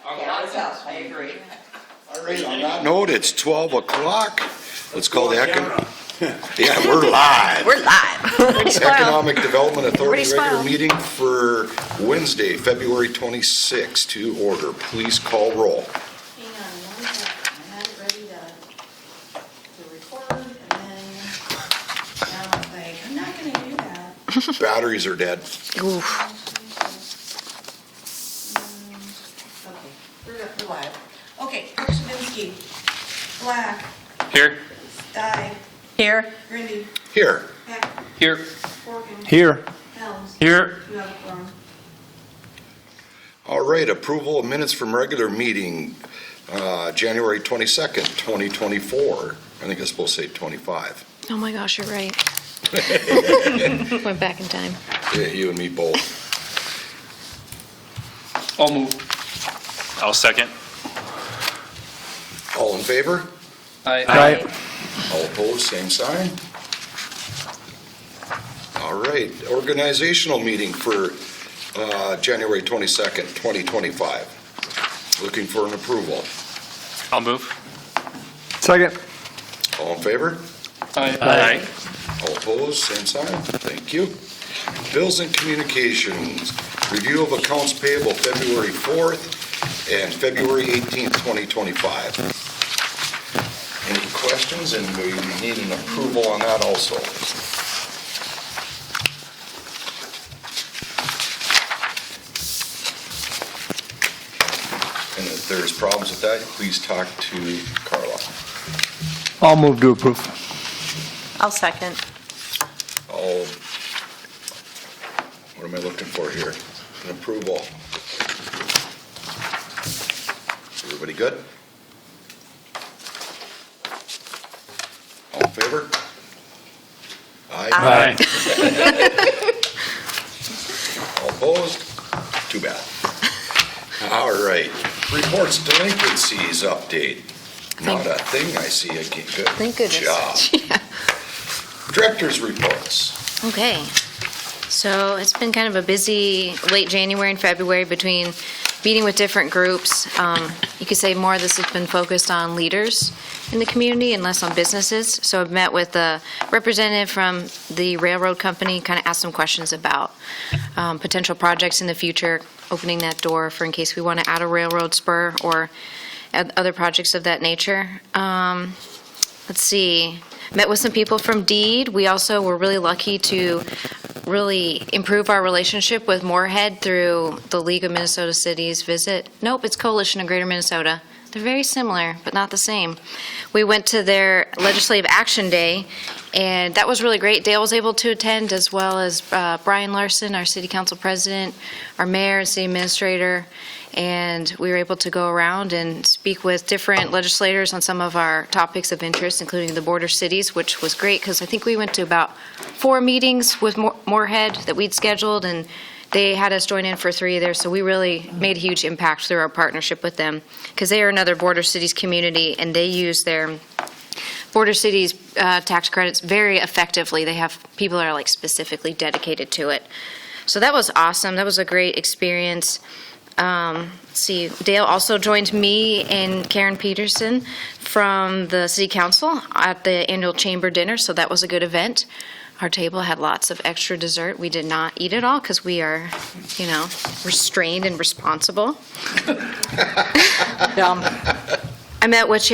Yeah, I agree. All right, on that note, it's 12 o'clock. Let's call the yeah, we're live. We're live. Economic Development Authority Everybody regular smile. meeting for Wednesday, February 26th to order. Please call roll. Hang on one second, I had it ready to record, and then, now I'm like, I'm not gonna do that. Batteries are dead. Oof. Okay, we're live. Okay, Pokrzywinski, Black, Here. Stai, Here. Grinde, Here. Hecht, Here. Horken. Here. Helms. Here. You have a quorum. All right, approval of minutes from regular meeting, January 22nd, 2024. I think it's supposed to say 25. Oh my gosh, you're right. Went back in time. Yeah, you and me both. I'll move. I'll second. All in favor? Aye. All opposed, same sign. All right, organizational meeting for January 22nd, 2025. Looking for an approval. I'll move. Second. All in favor? Aye. All opposed, same sign. Thank you. Bills and communications, review of accounts payable February 4th and February 18th, 2025. Any questions? And we need an approval on that also. And if there's problems with that, please talk to Carla. I'll move to approve. I'll second. All, what am I looking for here? An approval. Everybody good? All in favor? Aye. All opposed? Too bad. All right. Reports delinquencies update. Not a thing I see again. Good Thank goodness. job. Yeah. Director's reports. Okay. So it's been kind of a busy late January and February between meeting with different groups. You could say more of this has been focused on leaders in the community and less on businesses. So I've met with a representative from the railroad company, kind of asked some questions about potential projects in the future, opening that door for in case we want to add a railroad spur or add other projects of that nature. Let's see. Met with some people from Deed. We also were really lucky to really improve our relationship with Moorhead through the League of Minnesota Cities visit. Nope, it's Coalition of Greater Minnesota. They're very similar, but not the same. We went to their Legislative Action Day, and that was really great. Dale was able to attend, as well as Brian Larson, our City Council President, our Mayor and City Administrator, and we were able to go around and speak with different legislators on some of our topics of interest, including the border cities, which was great because I think we went to about 4 meetings with Moorhead that we'd scheduled, and they had us join in for 3 there, so we really made a huge impact through our partnership with them because they are another border cities community, and they use their border cities tax credits very effectively. They have people that are like specifically dedicated to it. So that was awesome. That was a great experience. Let's see, Dale also joined me and Karen Peterson from the City Council at the annual chamber dinner, so that was a good event. Our table had lots of extra dessert. We did not eat it all because we are, restrained and responsible. I met with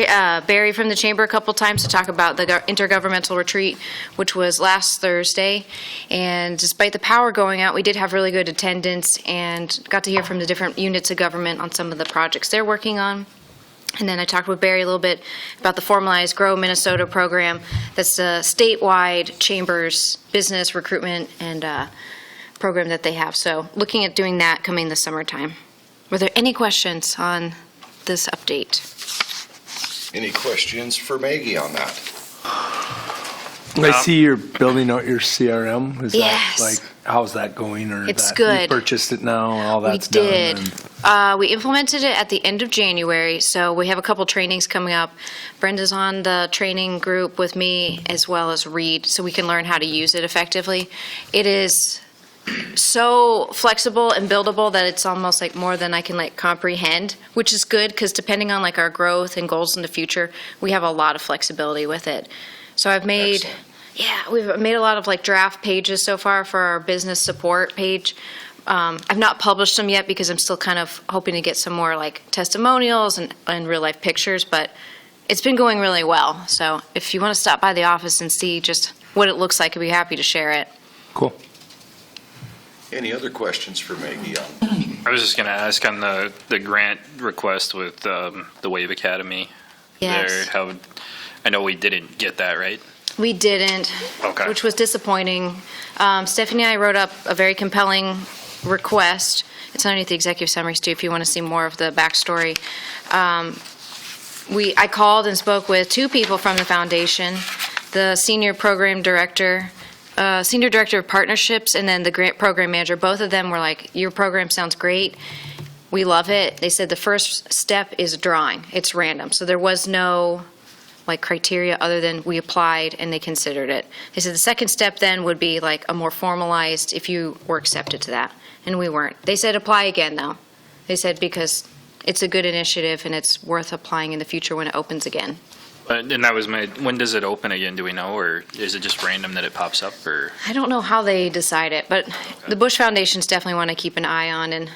Barry from the chamber a couple times to talk about the intergovernmental retreat, which was last Thursday. And despite the power going out, we did have really good attendance and got to hear from the different units of government on some of the projects they're working on. And then I talked with Barry a little bit about the formalized Grow Minnesota program. That's a statewide chambers business recruitment and program that they have. So looking at doing that coming this summertime. Were there any questions on this update? Any questions for Maggie on that? I see you're building out your CRM. Is Yes. that how's that going? Or It's that good. You purchased it now and all that's We did. done? And We implemented it at the end of January, so we have a couple trainings coming up. Brenda's on the training group with me as well as Reed, so we can learn how to use it effectively. It is so flexible and buildable that it's almost like more than I can like comprehend, which is good because depending on like our growth and goals in the future, we have a lot of flexibility with it. So I've made, we've made a lot of like draft pages so far for our business support page. I've not published them yet because I'm still kind of hoping to get some more like testimonials and real life pictures, but it's been going really well. So if you want to stop by the office and see just what it looks like, I'd be happy to share it. Cool. Any other questions for Maggie on? I was just going to ask on the grant request with the Wave Academy. Yes. There, how, I know we didn't get that, right? We didn't, Okay. which was disappointing. Stephanie and I wrote up a very compelling request. It's underneath the executive summary, Stu, if you want to see more of the backstory. I called and spoke with two people from the foundation, the senior director of partnerships, and then the grant program manager. Both of them were like, your program sounds great. We love it. They said the first step is drawing. It's random. So there was no like criteria other than we applied and they considered it. They said the second step then would be like a more formalized if you were accepted to that. And we weren't. They said apply again though. They said because it's a good initiative and it's worth applying in the future when it opens again. And that was when does it open again, do we know? Or is it just random that it pops up? Or I don't know how they decide it, but the Bush Foundations definitely want to keep an eye on. And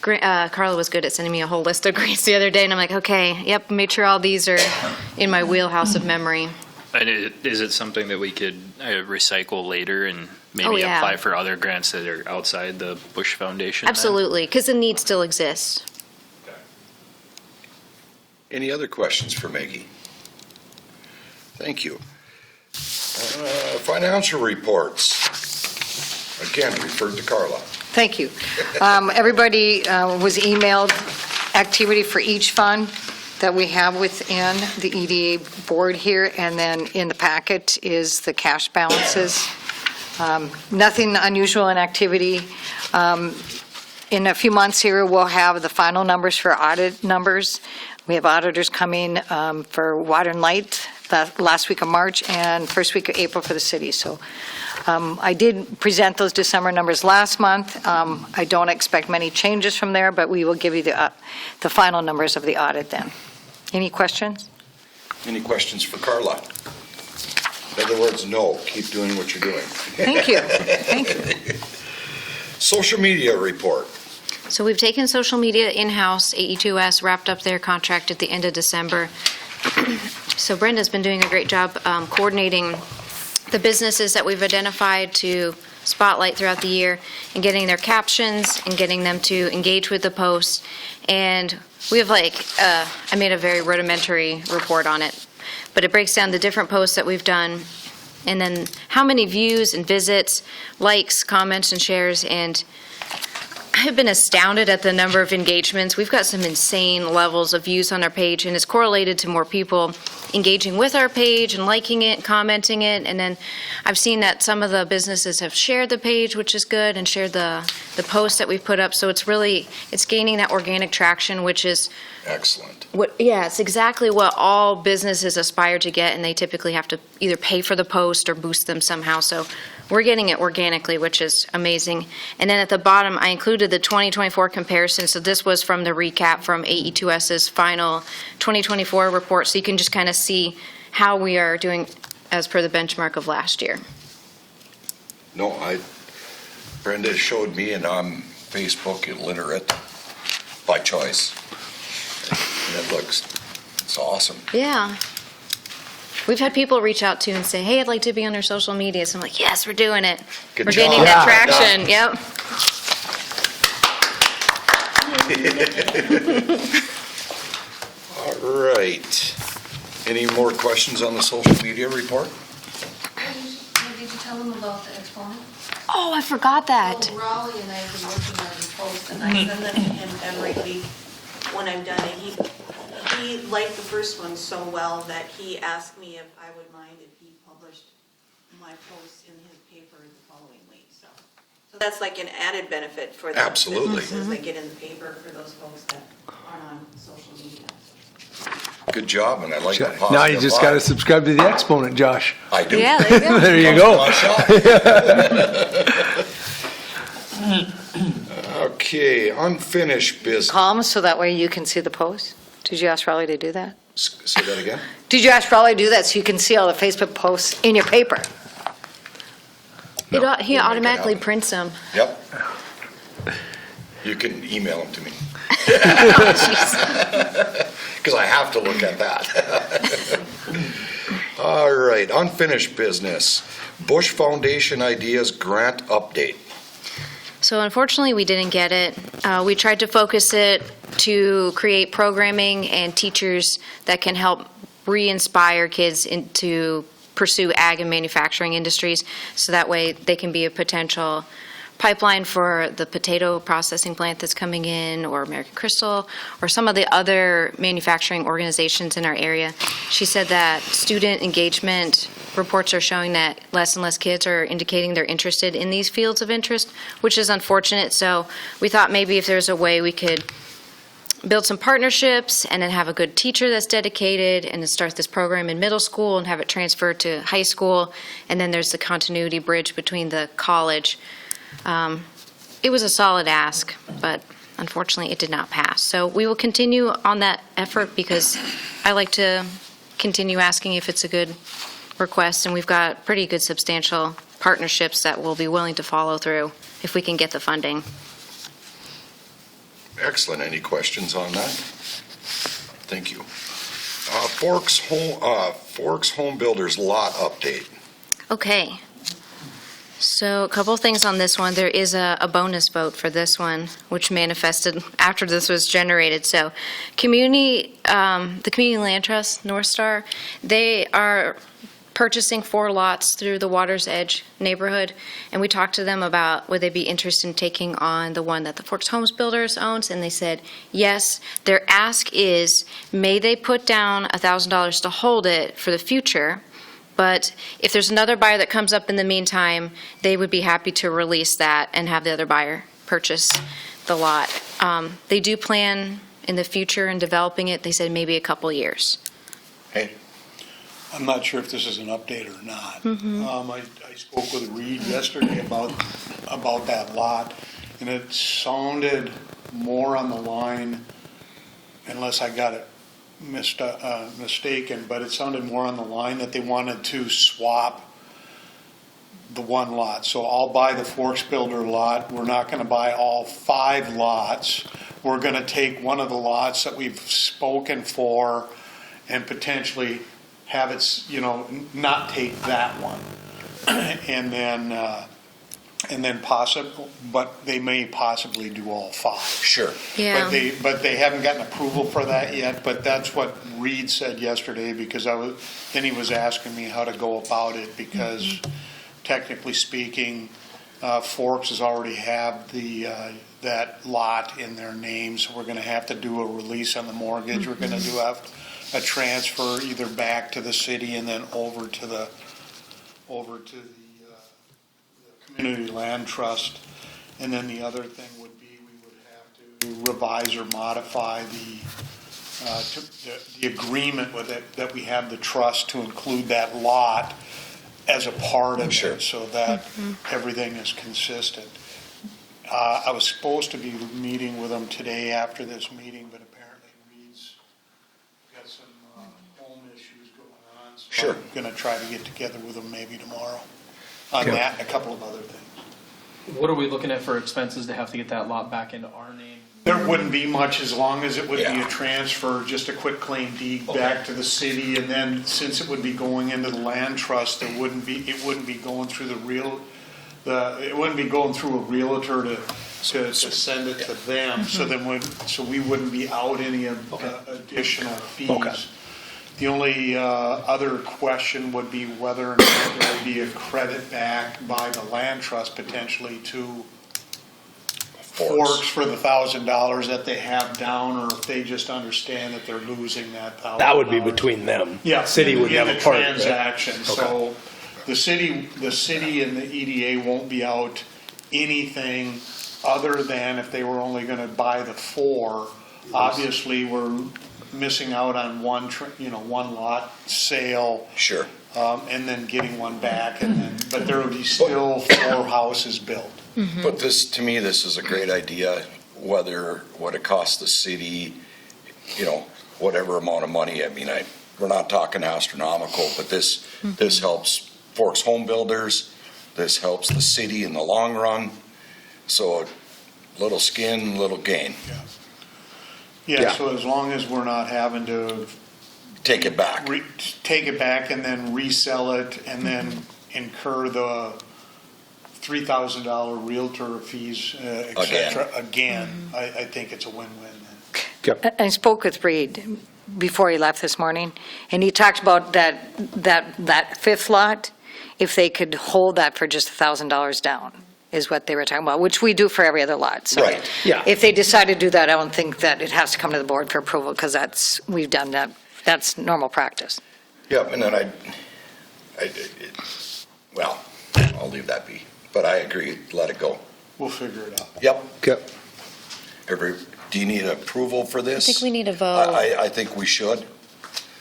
Carla was good at sending me a whole list of grants the other day, and I'm like, okay, yep, made sure all these are in my wheelhouse of memory. And is it something that we could recycle later and maybe Oh, yeah. apply for other grants that are outside the Bush Foundation? then? Absolutely, because the need still exists. Any other questions for Maggie? Thank you. Financial reports. Again, referred to Carla. Thank you. Everybody was emailed activity for each fund that we have within the EDA board here, and then in the packet is the cash balances. Nothing unusual in activity. In a few months here, we'll have the final numbers for audit numbers. We have auditors coming for water and light the last week of March and first week of April for the city. So I did present those December numbers last month. I don't expect many changes from there, but we will give you the final numbers of the audit then. Any questions? Any questions for Carla? In other words, no, keep doing what you're doing. Thank you. Thank you. Social media report. So we've taken social media in-house. AE2S wrapped up their contract at the end of December. So Brenda's been doing a great job coordinating the businesses that we've identified to spotlight throughout the year and getting their captions and getting them to engage with the posts. And we have I made a very rudimentary report on it, but it breaks down the different posts that we've done and then how many views and visits, likes, comments, and shares. And I've been astounded at the number of engagements. We've got some insane levels of views on our page, and it's correlated to more people engaging with our page and liking it, commenting it. And then I've seen that some of the businesses have shared the page, which is good, and shared the posts that we've put up. So it's gaining that organic traction, which is Excellent. it's exactly what all businesses aspire to get, and they typically have to either pay for the post or boost them somehow. So we're getting it organically, which is amazing. And then at the bottom, I included the 2024 comparison. So this was from the recap from AE2S's final 2024 report. So you can just kind of see how we are doing as per the benchmark of last year. No, Brenda showed me and I'm Facebook illiterate by choice. And it's awesome. Yeah. We've had people reach out to and say, hey, I'd like to be on your social media. So I'm like, yes, we're doing it. Good We're job. gaining that Yeah. traction. Yep. All right. Any more questions on the social media report? Did you tell them about the exponent? Oh, I forgot that. Well, Raleigh and I have been working on the posts, and I send them to him every week when I'm done it. He liked the first one so well that he asked me if I would mind if he published my posts in his paper the following week. So that's like an added benefit for the Absolutely. businesses that get in the paper for those folks that aren't on social media. Good job, and I like the positive Now you just got to vibe. subscribe to the Exponent, Josh. I do. Yeah, there you go. There you go. My shot. Okay, unfinished business. Columns, so that way you can see the posts? Did you ask Raleigh to do that? Say that again? Did you ask Raleigh to do that so you can see all the Facebook posts in your paper? No, He we'll make it automatically happen. prints them. Yep. You can email them to me, because I have to look at that. All right, unfinished business. Bush Foundation Ideas Grant Update. So unfortunately, we didn't get it. We tried to focus it to create programming and teachers that can help re-inspire kids to pursue ag and manufacturing industries, so that way they can be a potential pipeline for the potato processing plant that's coming in, or American Crystal, or some of the other manufacturing organizations in our area. She said that student engagement reports are showing that less and less kids are indicating they're interested in these fields of interest, which is unfortunate. So we thought maybe if there's a way we could build some partnerships and then have a good teacher that's dedicated, and then start this program in middle school and have it transferred to high school, and then there's the continuity bridge between the college. It was a solid ask, but unfortunately it did not pass. So we will continue on that effort, because I like to continue asking if it's a good request, and we've got pretty good substantial partnerships that will be willing to follow through if we can get the funding. Excellent. Any questions on that? Thank you. Forks Home Builders Lot Update. Okay. So a couple things on this one. There is a bonus vote for this one, which manifested after this was generated. So the Community Land Trust, North Star, they are purchasing 4 lots through the Water's Edge neighborhood, and we talked to them about would they be interested in taking on the one that the Forks Homes Builders owns, and they said yes. Their ask is, may they put down $1,000 to hold it for the future, but if there's another buyer that comes up in the meantime, they would be happy to release that and have the other buyer purchase the lot. They do plan in the future in developing it. They said maybe a couple years. Hey, I'm not sure if this is an update or not. I spoke with Reed yesterday about that lot, and it sounded more on the line, unless I got it mistaken, but it sounded more on the line that they wanted to swap the one lot. So I'll buy the Forks Builder lot. We're not going to buy all 5 lots. We're going to take one of the lots that we've spoken for and potentially have it, not take that one, and then possible, but they may possibly do all 5. sure. Yeah. But they haven't gotten approval for that yet. But that's what Reed said yesterday, because then he was asking me how to go about it, because technically speaking, Forks has already have that lot in their name, so we're going to have to do a release on the mortgage. We're going to have a transfer either back to the city and then over to the Community Land Trust. And then the other thing would be we would have to revise or modify the agreement with it, that we have the trust to include that lot as a part of Sure. it, so that everything is consistent. I was supposed to be meeting with them today after this meeting, but apparently Reed's got some home issues going on. So Sure. I'm going to try to get together with them maybe tomorrow on Okay. that and a couple of other things. What are we looking at for expenses to have to get that lot back into our name? There wouldn't be much, as long as it would be Yeah. a transfer, just a quick claim deed back to the city, and then since it would be going into the land trust, it wouldn't be going through it wouldn't be going through a realtor to send it to them. So we wouldn't be out any additional fees. Okay. The only other question would be whether or not there would be a credit back by the land trust potentially to Forks for the $1,000 that they have down, or if they just understand that they're losing that $1,000. That would be between them. Yeah, City would in have the a part, right? transaction. So the city and the EDA won't be out anything other than if they were only going to buy the 4. Obviously, we're missing out on one lot sale. Sure. And then getting one back, but there would be still 4 houses built. But to me, this is a great idea. what it costs the city, whatever amount of money. I mean, we're not talking astronomical, but this helps Forks home builders. This helps the city in the long run. So little skin, little gain. Yeah, so as long as we're not having to Take it back. take it back and then resell it and then incur the $3,000 realtor fees, et cetera, again, I think it's a win-win then. I spoke with Reed before he left this morning, and he talked about that fifth lot, if they could hold that for just $1,000 down, is what they were talking about, which we do for every other lot. So Right. Yeah. if they decide to do that, I don't think that it has to come to the board for approval, because we've done that. That's normal practice. Yep, and then well, I'll leave that be. But I agree, let it go. We'll figure it out. Yep. Okay. Do you need approval for this? I think we need a vote. I think we should.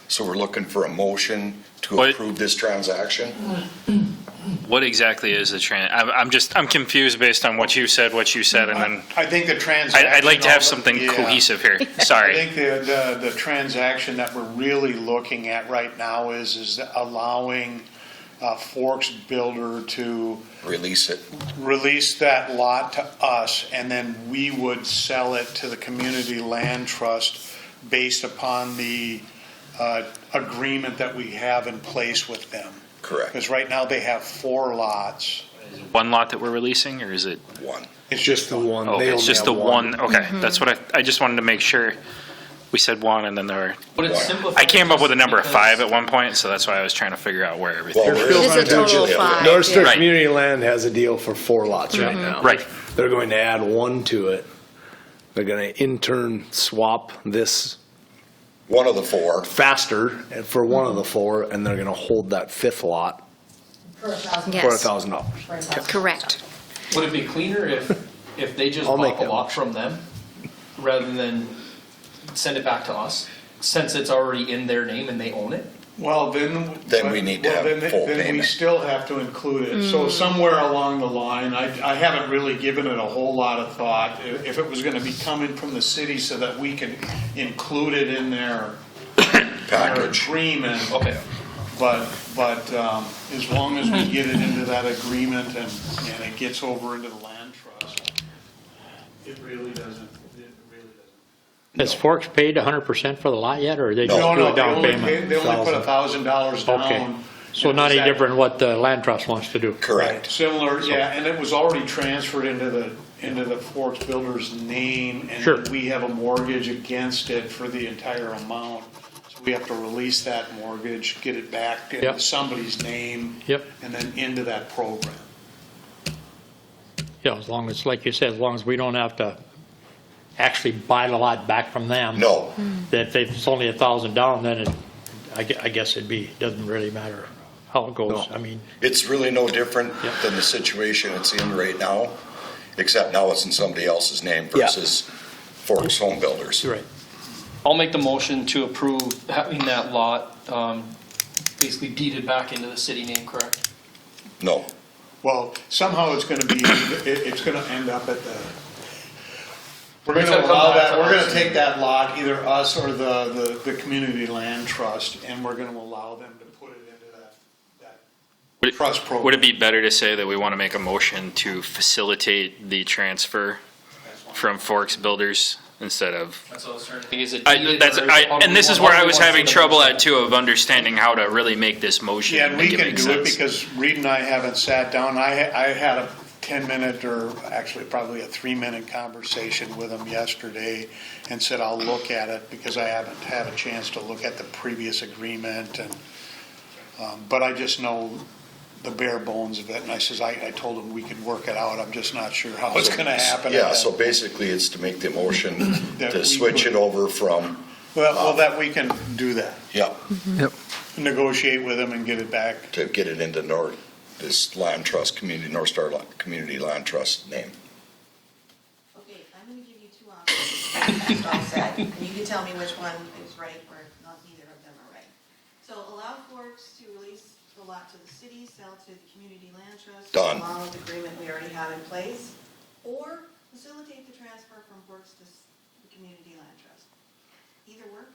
So we're looking for a motion to What- approve this transaction? What exactly is the I'm confused based on what you said, and then I think the transaction. I'd like to have something Yeah. cohesive here. I Sorry. think the transaction that we're really looking at right now is allowing Forks Builder to Release it. release that lot to us, and then we would sell it to the Community Land Trust based upon the agreement that we have in place with them. Correct. Because right now they have 4 lots. One lot that we're releasing, or is it? One. It's Just the one. Oh, They it's only just have the one. Okay, that's what I just wanted to make sure. We said one, and then there were. Would it simplify? I came up with a number of because- 5 at one point, so that's why I was trying to figure out where everything. Well, was. we're- It is a total of 5. North Star Right. Community Land has a deal for 4 lots right now. Right. They're going to add 1 to it. They're going to in turn swap this One of the 4. faster for one of the 4, and they're going to hold that 5th lot for Yes, $1,000. correct. Would it be cleaner if they just I'll make bought the that lot from them rather than send it back to us, since it's already in their name and they own it? Well, then. Then we need to have full Then we payment. still have to include it. So somewhere along the line, I haven't really given it a whole lot of thought. If it was gonna be coming from the city so that we can include it in their Package. agreement. Okay. But as long as we get it into that agreement and it gets over into the land trust, it really doesn't. Has Forks paid 100% for the lot yet, or they just No, do no, a down payment? they only put $1,000 down. Okay, so not any different what the land trust wants to do? Correct. Similar, yeah, and it was already transferred into the Forks Builder's name, and Sure. we have a mortgage against it for the entire amount. So we have to release that mortgage, get it back into Yep. somebody's name. Yep. And then into that program. Yeah, as long as, like you said, as long as we don't have to actually buy the lot back from them. No. That if it's only 1,000 down, then I guess doesn't really matter how it goes. No. I mean, It's really no different than the situation it's in right now, except now it's in somebody else's name Yeah. versus Forks Home Builders. you're right. I'll make the motion to approve having that lot basically deeded back into the city name, correct? No. Well, somehow it's gonna be, it's gonna end up at the, we're It's gonna gonna come allow back that, to we're us. gonna take that lot, either us or the Community Land Trust, and we're gonna allow them to put it into that trust program. Would it be better to say that we want to make a motion to facilitate the transfer from Forks Builders instead of? That's what I was trying to think. Is it deeded or how do And we this is want- where how I do we was want having the trouble motion? at too, of understanding how to really make this motion. Yeah, and we make it can make do it sense. because Reed and I haven't sat down. I had a 10-minute, or actually probably a 3-minute conversation with him yesterday and said, I'll look at it because I haven't had a chance to look at the previous agreement. And but I just know the bare bones of it. And I says, I told him we could work it out. I'm just not sure how it's going to happen. Yeah, so basically it's to make the motion That to we switch could- it over from, Well, that we can do that. yeah, Negotiate with him and get it back. to get it into this land trust, North Star Community Land Trust name. Okay, I'm gonna give you 2 options, that's all said, and you can tell me which one is right, or not, neither of them are right. So allow Forks to release the lot to the city, sell to the Community Land Trust. Done. Along with the agreement we already have in place, or facilitate the transfer from Forks to the Community Land Trust. Either work?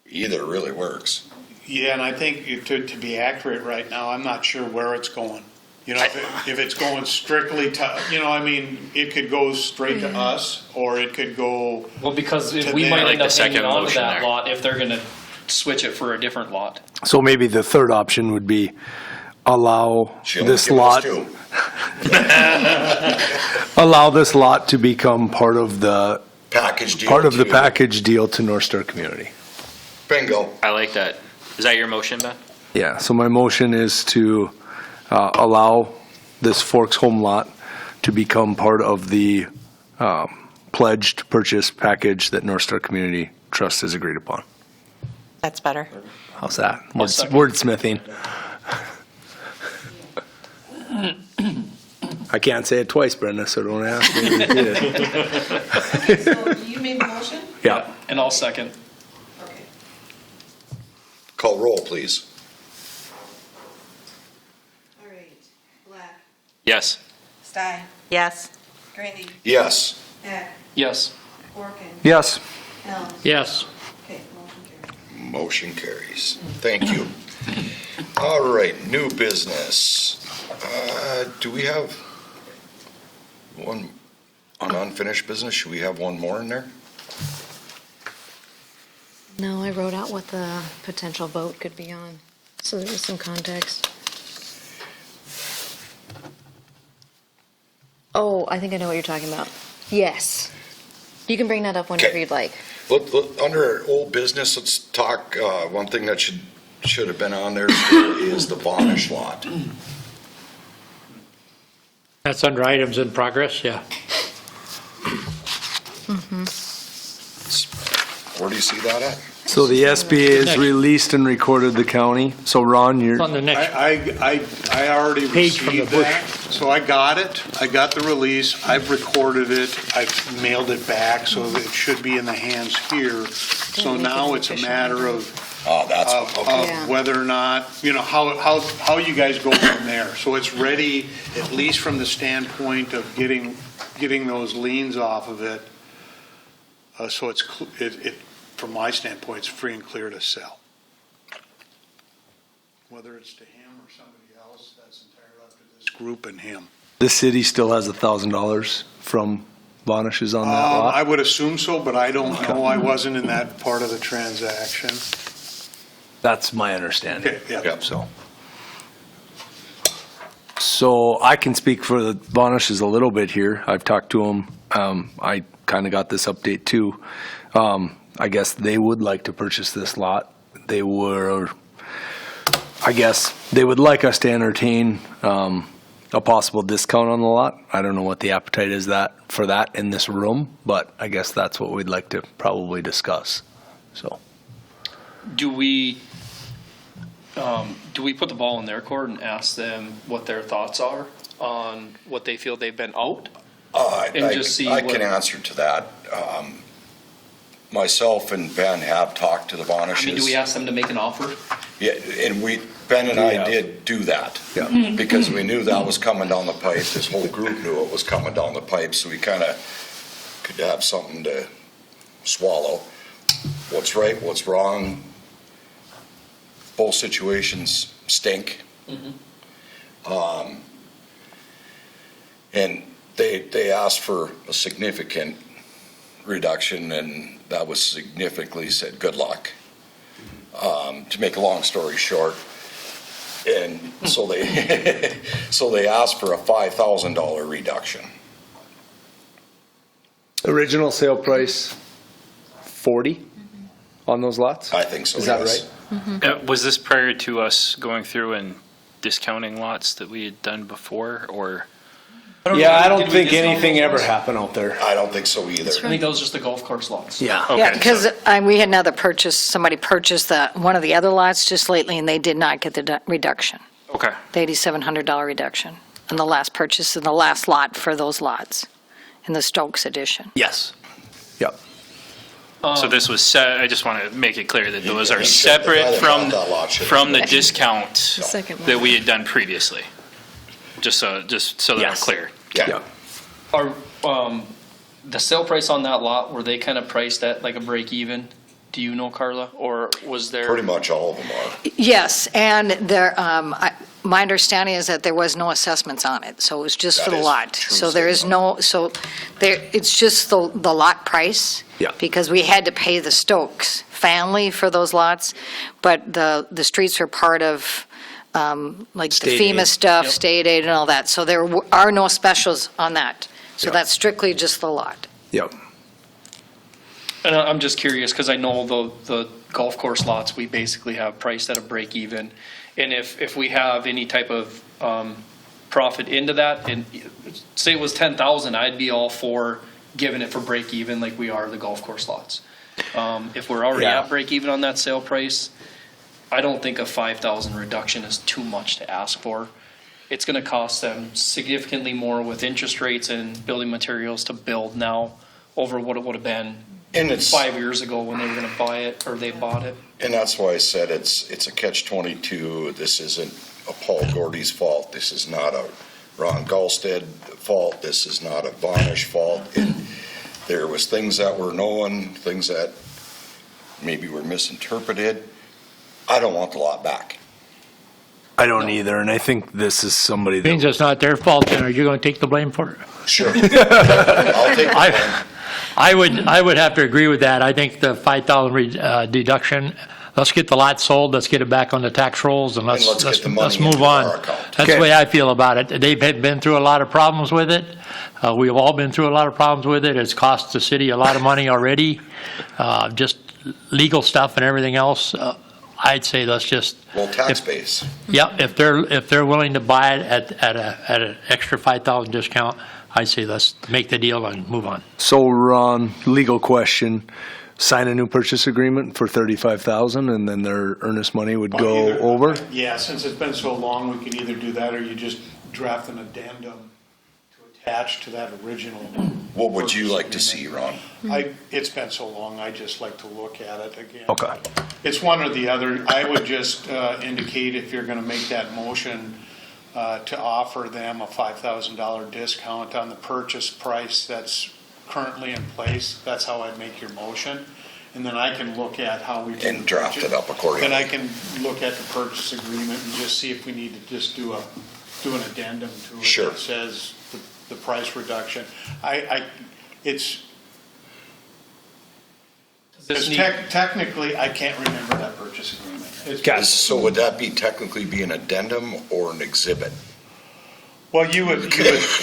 Either really works. Yeah, and I think to be accurate right now, I'm not sure where it's going. You know, if it's going strictly to, you know, I mean, it could go straight to us, or it could go, Well, because To we them. might I like end the up hanging second on to motion that there. lot if they're gonna switch it for a different lot. So maybe the third option would be allow She only this gave us lot, two. allow this lot to become part of the Package deal. Part of the too. package deal to North Star Community. Bingo. I like that. Is that your motion, Ben? Yeah, so my motion is to allow this Forks home lot to become part of the pledged purchase package that North Star Community Trust has agreed upon. That's better. How's that? I'll second. Wordsmithing. I can't say it twice, Brenda, so don't ask me to repeat it. So you made the motion? Yeah. And I'll second. Okay. Call roll, please. All right. Black, Yes. Stai, Yes. Grinde, Yes. Hecht, Yes. Horken, Yes. Helms. Yes. Okay, motion carried. Motion carries. Thank you. All right, new business. Do we have one on unfinished business? Should we have one more in there? No, I wrote out what the potential vote could be on, so there was some context. Oh, I think I know what you're talking about. Yes. You can bring that up whenever Okay. you'd like. Under old business, let's talk, one thing that should have been on there still is the Vonish lot. That's under items in progress, yeah. Where do you see that at? So the SBA has released and recorded the county. So Ron, you're, It's on the next, I already Page from the received bush. that. So I got it, I got the release, I've recorded it, I've mailed it back, so it should be in the hands here. So Don't make it now an it's a official matter item. of Oh, that's, okay. Yeah. of whether or not, you know, how you guys go from there. So it's ready, at least from the standpoint of getting those liens off of it. So it's, from my standpoint, it's free and clear to sell. Whether it's to him or somebody else, that's entirely up to this group and him. the city still has $1,000 from Vonish's on that lot? I would assume so, but I don't know. I wasn't in that part of the transaction. That's my understanding. Okay, yeah. Yep. So I can speak for the Vonishes a little bit here. I've talked to them. I kind of got this update too. I guess they would like to purchase this lot. They were, I guess, they would like us to entertain a possible discount on the lot. I don't know what the appetite is for that in this room, but I guess that's what we'd like to probably discuss. So. Do we put the ball in their court and ask them what their thoughts are on what they feel they've been out? And just see I what- can answer to that. Myself and Ben have talked to the Vonishes. I mean, do we ask them to make an offer? Yeah, and Ben and I Yeah. did do that. Yeah. Because we knew that was coming down the pipe. This whole group knew it was coming down the pipe, so we kind of could have something to swallow. What's right, what's wrong. Both situations stink. And they asked for a significant reduction, and that was significantly said, good luck. To make a long story short, and so they, so they asked for a $5,000 reduction. Original sale price, 40 on those lots? I think so, Is that yes. right? Was this prior to us going through and discounting lots that we had done before, or? Yeah, I Did don't we think discount anything those ever lots? happened out there. I don't think so either. I think that was just the golf course lots. Yeah. Okay, Yeah, because we had another purchase, somebody purchased one of the other lots just lately, and they did not get the reduction, Okay. the $8,700 reduction on the last purchase and the last lot for those lots in the Stokes edition. Yes. Yep. So this was I just want to make it clear that those are You should- the guy separate that bought that lot should- from the discount The second one. that we had done previously. Just so that I'm Yes. clear. Yeah. Are, the sale price on that lot, were they kind of priced at like a break even? Do you know, Carla, or was there? Pretty much all of them are. Yes, and there, my understanding is that there was no assessments on it, so it was just That for the is lot. true So there is statement. no, so there, it's just the lot price. Yeah. Because we had to pay the Stokes family for those lots, but the streets are part of, like the State FEMA aid. stuff, Yep. state aid and all that. So there are no specials on that. So Yeah. that's strictly just the lot. Yep. And I'm just curious, because I know the golf course lots, we basically have priced at a break even. And if we have any type of profit into that, and say it was 10,000, I'd be all for giving it for break even like we are the golf course lots. If we're already Yeah. at break even on that sale price, I don't think a 5,000 reduction is too much to ask for. It's going to cost them significantly more with interest rates and building materials to build now over what it would have been And it's, 5 years ago when they were going to buy it, or they bought it. and that's why I said it's a catch-22. This isn't a Paul Gordy's fault. This is not a Ron Gallstead fault. This is not a Varnish fault. There was things that were known, things that maybe were misinterpreted. I don't want the lot back. I don't either, and I think this is somebody Means that, it's not their fault, then are you going to take the blame for it? Sure. I'll take the blame. I would have to agree with that. I think the 5,000 deduction, let's get the lot sold, let's get it back on the tax rolls, and let's get the money let's move into our on. account. That's Okay. the way I feel about it. They've been through a lot of problems with it. We've all been through a lot of problems with it. It's cost the city a lot of money already, just legal stuff and everything else. I'd say let's just. Well, tax base. Yeah, if they're willing to buy it at an extra 5,000 discount, I'd say let's make the deal and move on. so Ron, legal question, sign a new purchase agreement for 35,000 and then their earnest money would go Either- over? Yeah, since it's been so long, we could either do that or you just draft an addendum to attach to that original. What would you purchase like to see, agreement. Ron? It's been so long, I just like to look at it again. Okay. It's one or the other. I would just indicate if you're gonna make that motion, to offer them a $5,000 discount on the purchase price that's currently in place. That's how I'd make your motion. And then I can look at how we do. And draft it up accordingly. Then I can look at the purchase agreement and just see if we need to just do an addendum to it. Sure. That says the price reduction. It's This need- technically, I can't remember that purchase agreement. So would that be technically be an addendum or an exhibit? Well, you would,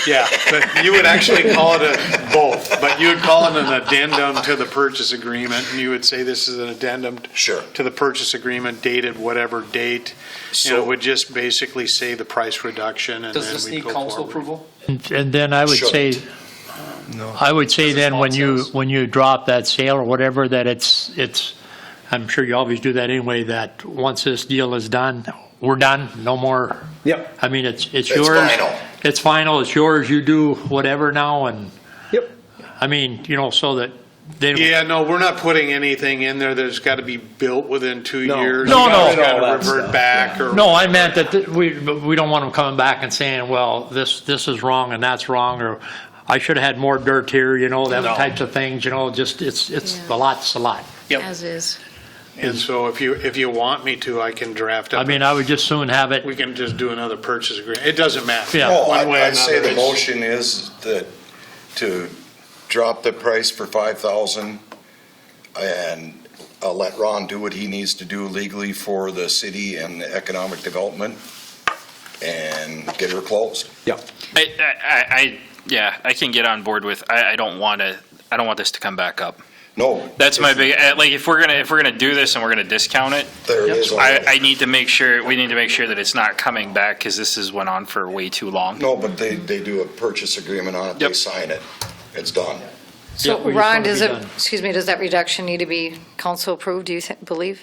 yeah, but you would actually call it both, but you would call it an addendum to the purchase agreement, and you would say this is an addendum Sure. to the purchase agreement dated whatever date. And So- it would just basically say the price reduction, and Does then this we'd need go council forward. approval? And then I would say, then when you drop that sale or whatever, that it's, I'm sure you always do that anyway, that once this deal is done, we're done, no more. Yep. I mean, it's It's yours. final. It's final, it's yours, you do whatever now, and, Yep. I mean, so that they. Yeah, no, we're not putting anything in there that's got to be built within 2 No. years. No, no. It's got All to that revert stuff. back or. No, I meant that we don't want them coming back and saying, well, this is wrong and that's wrong, or I should have had more dirt here, them No. types of things, just, it's, Yeah. the lot's a lot. Yep. As is. And so if you want me to, I can draft up. I mean, I would just soon have it, We can just do another purchase agreement. It doesn't matter. Yeah. No, One way or I'd say another, the it's- motion is that to drop the price for 5,000 and let Ron do what he needs to do legally for the city and the economic development and get her closed. Yeah, I can get on board with, I don't want this to come back up. No. That's my big, like, if we're gonna do this and we're gonna discount it, There it is. I need to make sure, we need to make sure that it's not coming back, because this has went on for way too long. No, but they do a purchase agreement on it, they Yep. sign it, it's done. So Yeah, we just Ron, wanna does be it, done. excuse me, does that reduction need to be council approved, do you believe?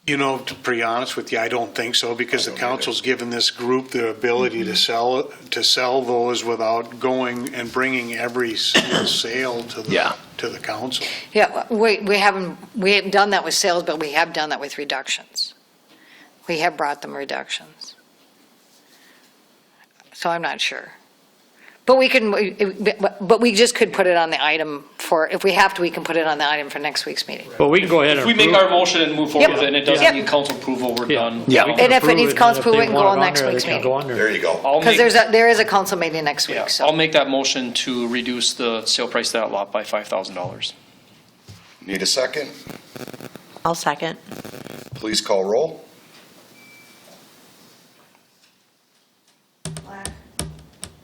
To be honest with you, I don't think so, because the council's given this group the ability to sell those without going and bringing every single sale to Yeah. the council. Yeah, we haven't done that with sales, but we have done that with reductions. We have brought them reductions. So I'm not sure. But we can, but we just could put it on the item for, if we have to, we can put it on the item for next week's meeting. But we can go ahead and If we make approve our motion and move forward Yep. with it, and it doesn't Yep. need council approval, we're Yeah. done. Yeah. We can And if it approve needs and council if they approval, it can want go on it next there, they week's can meeting. go on there. There you go. I'll Because make, there is a council meeting next yeah, week, so. I'll make that motion to reduce the sale price of that lot by $5,000. Need a second? I'll second. Please call roll. Black,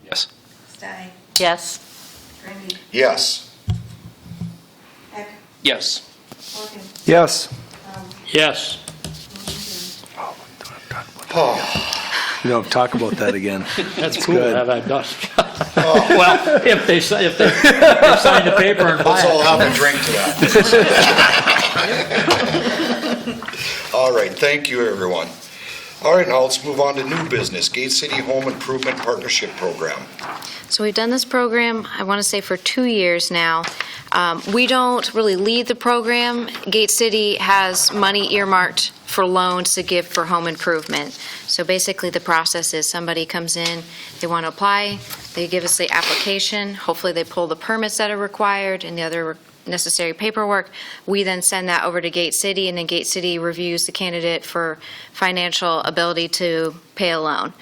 Yes. Stai, Yes. Grinde, Yes. Hecht, Yes. Horken, Yes. Yes. motion carried. You know, talk about that again. That's cool good. to have that done. Well, if they sign the paper and buy Let's all it. have a drink to that. All right, thank you, everyone. All right, now let's move on to new business, Gate City Home Improvement Partnership Program. So we've done this program, I want to say, for 2 years now. We don't really lead the program. Gate City has money earmarked for loans to give for home improvement. So basically, the process is somebody comes in, they want to apply, they give us the application, hopefully they pull the permits that are required and the other necessary paperwork. We then send that over to Gate City, and then Gate City reviews the candidate for financial ability to pay a loan.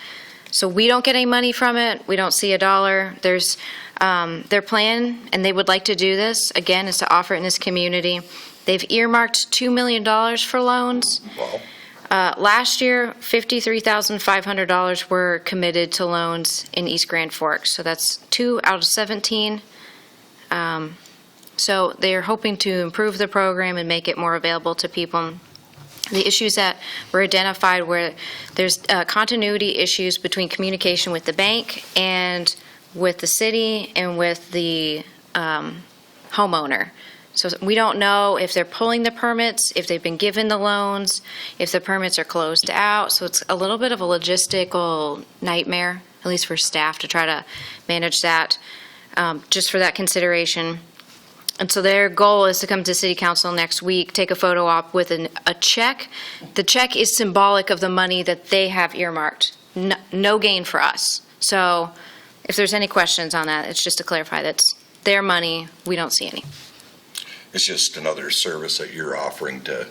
So we don't get any money from it. We don't see a dollar. There's their plan, and they would like to do this, again, is to offer it in this community. They've earmarked $2 million for loans. Wow. Last year, $53,500 were committed to loans in East Grand Forks. So that's 2 out of 17. So they're hoping to improve the program and make it more available to people. The issues that were identified were there's continuity issues between communication with the bank and with the city and with the homeowner. So we don't know if they're pulling the permits, if they've been given the loans, if the permits are closed out. So it's a little bit of a logistical nightmare, at least for staff, to try to manage that, just for that consideration. And so their goal is to come to City Council next week, take a photo op with a check. The check is symbolic of the money that they have earmarked. No gain for us. So if there's any questions on that, it's just to clarify that's their money. We don't see any. It's just another service that you're offering to,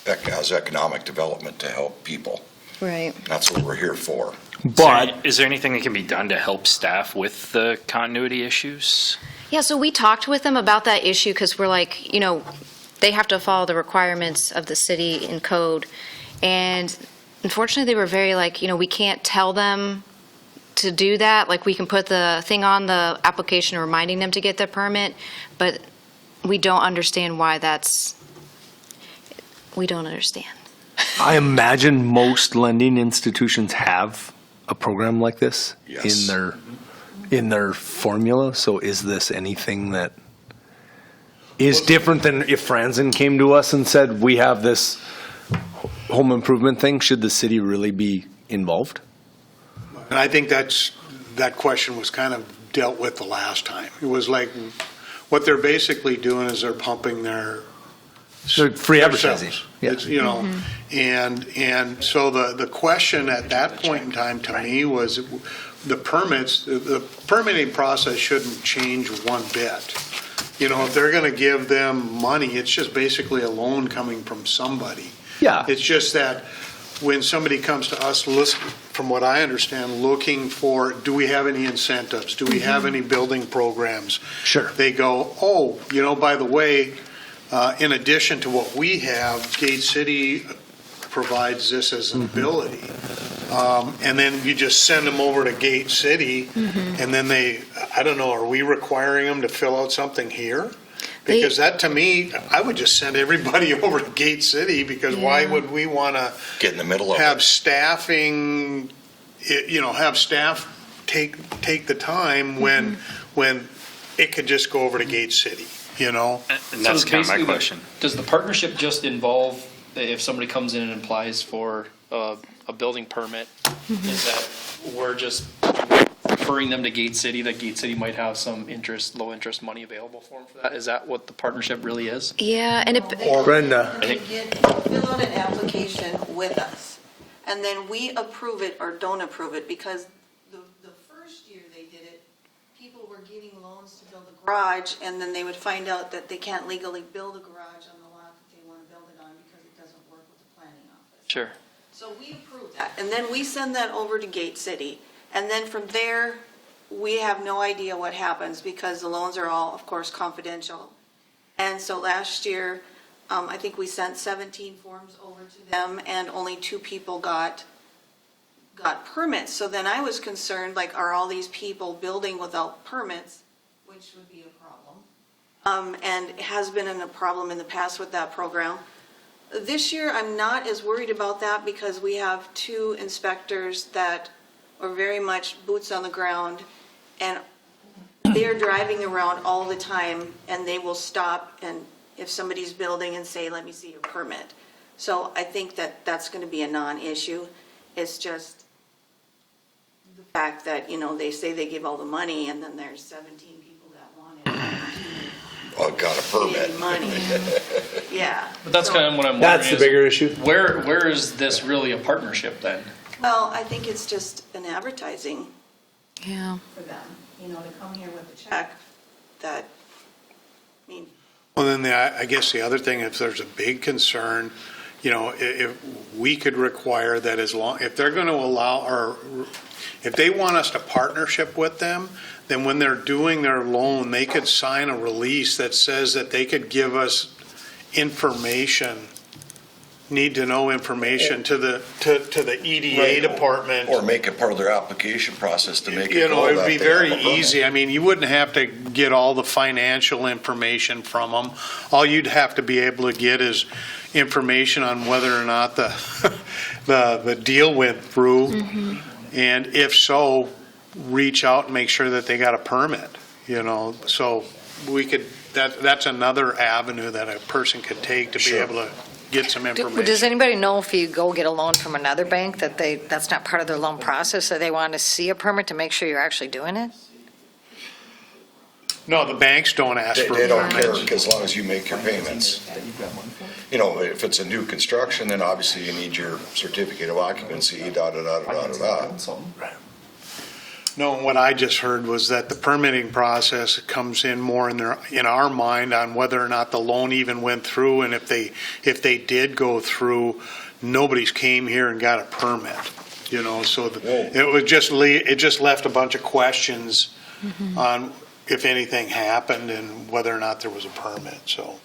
as economic development to help people. Right. That's what we're here for. But Is there anything that can be done to help staff with the continuity issues? Yeah, so we talked with them about that issue because we're like, they have to follow the requirements of the city and code. And unfortunately, they were very like, we can't tell them to do that. Like, we can put the thing on the application reminding them to get the permit, but we don't understand why we don't understand. I imagine most lending institutions have a program like this Yes. in their formula. So is this anything that is different than if Franzen came to us and said, we have this home improvement thing? Should the city really be involved? And I think that question was kind of dealt with the last time. It was like, what they're basically doing is they're pumping their So free advertising. themselves. Yeah. It's, and so the question at that point in time to me was the permits, the permitting process shouldn't change one bit. If they're going to give them money, it's just basically a loan coming from somebody. Yeah. It's just that when somebody comes to us, from what I understand, looking for, do we have any incentives? Do we have any building programs? Sure. They go, by the way, in addition to what we have, Gate City provides this as an ability. And then you just send them over to Gate City, and then I don't know, are we requiring them to fill out something here? Because that, to me, I would just send everybody over to Gate City, because why would we want to Get in the middle of have it. staffing, have staff take the time when it could just go over to Gate City, And that's So kind of my basically, question. Does the partnership just involve if somebody comes in and applies for a building permit? Is that we're just referring them to Gate City, that Gate City might have some low interest money available for them for that? Is that what the partnership really is? Yeah, and Brenda. They fill out an application with us, and then we approve it or don't approve it, because the first year they did it, build a garage, and then they would find out that they can't legally build a garage on the lot that they want to build it on because it doesn't work with the planning office. Sure. So we approve that, and then we send that over to Gate City. And then from there, we have no idea what happens because the loans are all, of course, confidential. And so last year, I think we sent 17 forms over to them, and only 2 people got permits. So then I was concerned, like, are all these people building without permits, which would be a problem. And it has been a problem in the past with that program. This year, I'm not as worried about that because we have 2 inspectors that are very much boots on the ground, and they're driving around all the time, and they will stop and if somebody's building and say, let me see your permit. So I think that that's going to be a non-issue. It's just the fact that, you know, they say they give all the money, and then there's 17 people that want it. Oh, got a permit. Money. Yeah. But that's So- kind of what I'm wondering. That's the is bigger issue. Where is this really a partnership then? Well, I think it's just an advertising Yeah. for them, you know, to come here with a check that, I mean, Well, then I guess the other thing, if there's a big concern, you know, if we could require that if they're going to allow, or if they want us to partnership with them, then when they're doing their loan, they could sign a release that says that they could give us information, need to know information to the EDA department. Or make it part of their application process to make it You know, go it would that be they have very a permit. easy. I mean, you wouldn't have to get all the financial information from them. All you'd have to be able to get is information on whether or not the deal went through. And if so, reach out and make sure that they got a permit, you know. So we could, that's another avenue that a person could take to be Sure. able to get some Does information. anybody know if you go get a loan from another bank that's not part of their loan process, that they want to see a permit to make sure you're actually doing it? No, the banks don't ask for They don't care, permits. because as long as you make your payments. You know, if it's a new construction, then obviously you need your certificate of occupancy, da. No, what I just heard was that the permitting process comes in more in our mind on whether or not the loan even went through, and if they did go through, nobody's came here and got a permit, you know, so it just left a bunch of questions on if anything happened and whether or not there was a permit, so.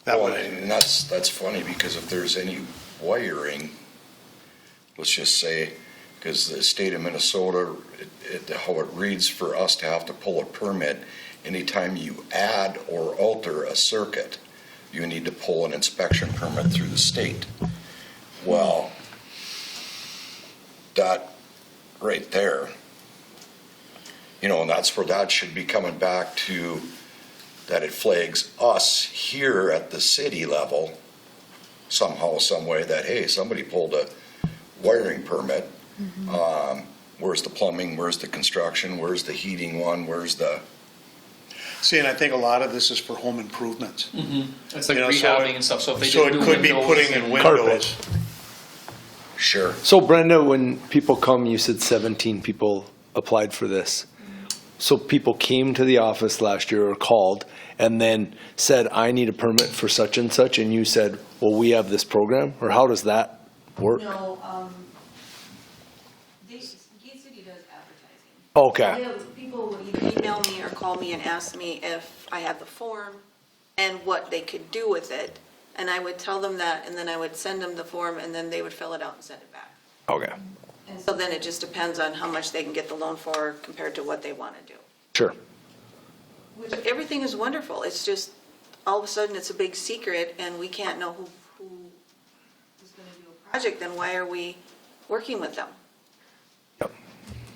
That Well, would, and that's funny, because if there's any wiring, let's just say, because the state of Minnesota, how it reads for us to have to pull a permit, anytime you add or alter a circuit, you need to pull an inspection permit through the state. Well, that right there, you know, and that's where that should be coming back to, that it flags us here at the city level somehow, some way, that, hey, somebody pulled a wiring permit. Where's the plumbing, where's the construction, where's the heating one, where's the, see, and I think a lot of this is for home improvements. It's like You know, so rehabbing and stuff, so if they So did it new could be windows putting in and- windows. sure. So Brenda, when people come, you said 17 people applied for this. So people came to the office last year or called and then said, I need a permit for such and such, and you said, well, we have this program? Or how does that work? no, Gate City does advertising. Okay. People would either email me or call me and ask me if I had the form and what they could do with it. And I would tell them that, and then I would send them the form, and then they would fill it out and send it back. Okay. And so then it just depends on how much they can get the loan for compared to what they want to do. Sure. Which, everything is wonderful, it's just, all of a sudden, it's a big secret, and we can't know who is going to do a project, then why are we working with them?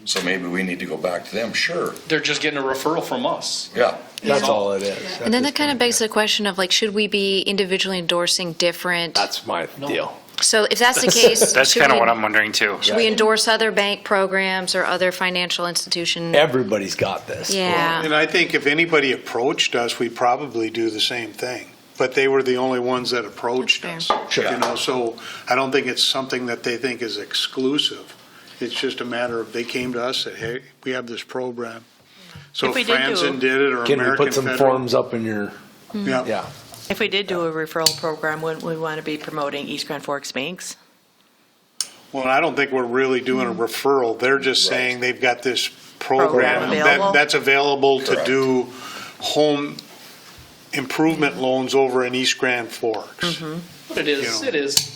So maybe we need to go back to them, sure, They're just getting a referral from us. yeah. That's all it is. And then that kind of begs the question of like, should we be individually endorsing different? That's my deal. So if that's the case. That's should kind of we- what I'm wondering too. Should we endorse other bank programs or other financial institution? Everybody's got this. Yeah. And I think if anybody approached us, we'd probably do the same thing. But they were the only ones that approached That's us. Sure. You know, so I don't think it's something that they think is exclusive. It's just a matter of they came to us, said, hey, we have this program. So If we did do- Franzen did it or Can we American put some Federal. forms up in your, Yeah. yeah. If we did do a referral program, wouldn't we want to be promoting East Grand Forks banks? Well, I don't think we're really doing a referral. They're just Right. saying they've got this Program program available? that's available to Correct. do home improvement loans over in East Grand Forks. But it is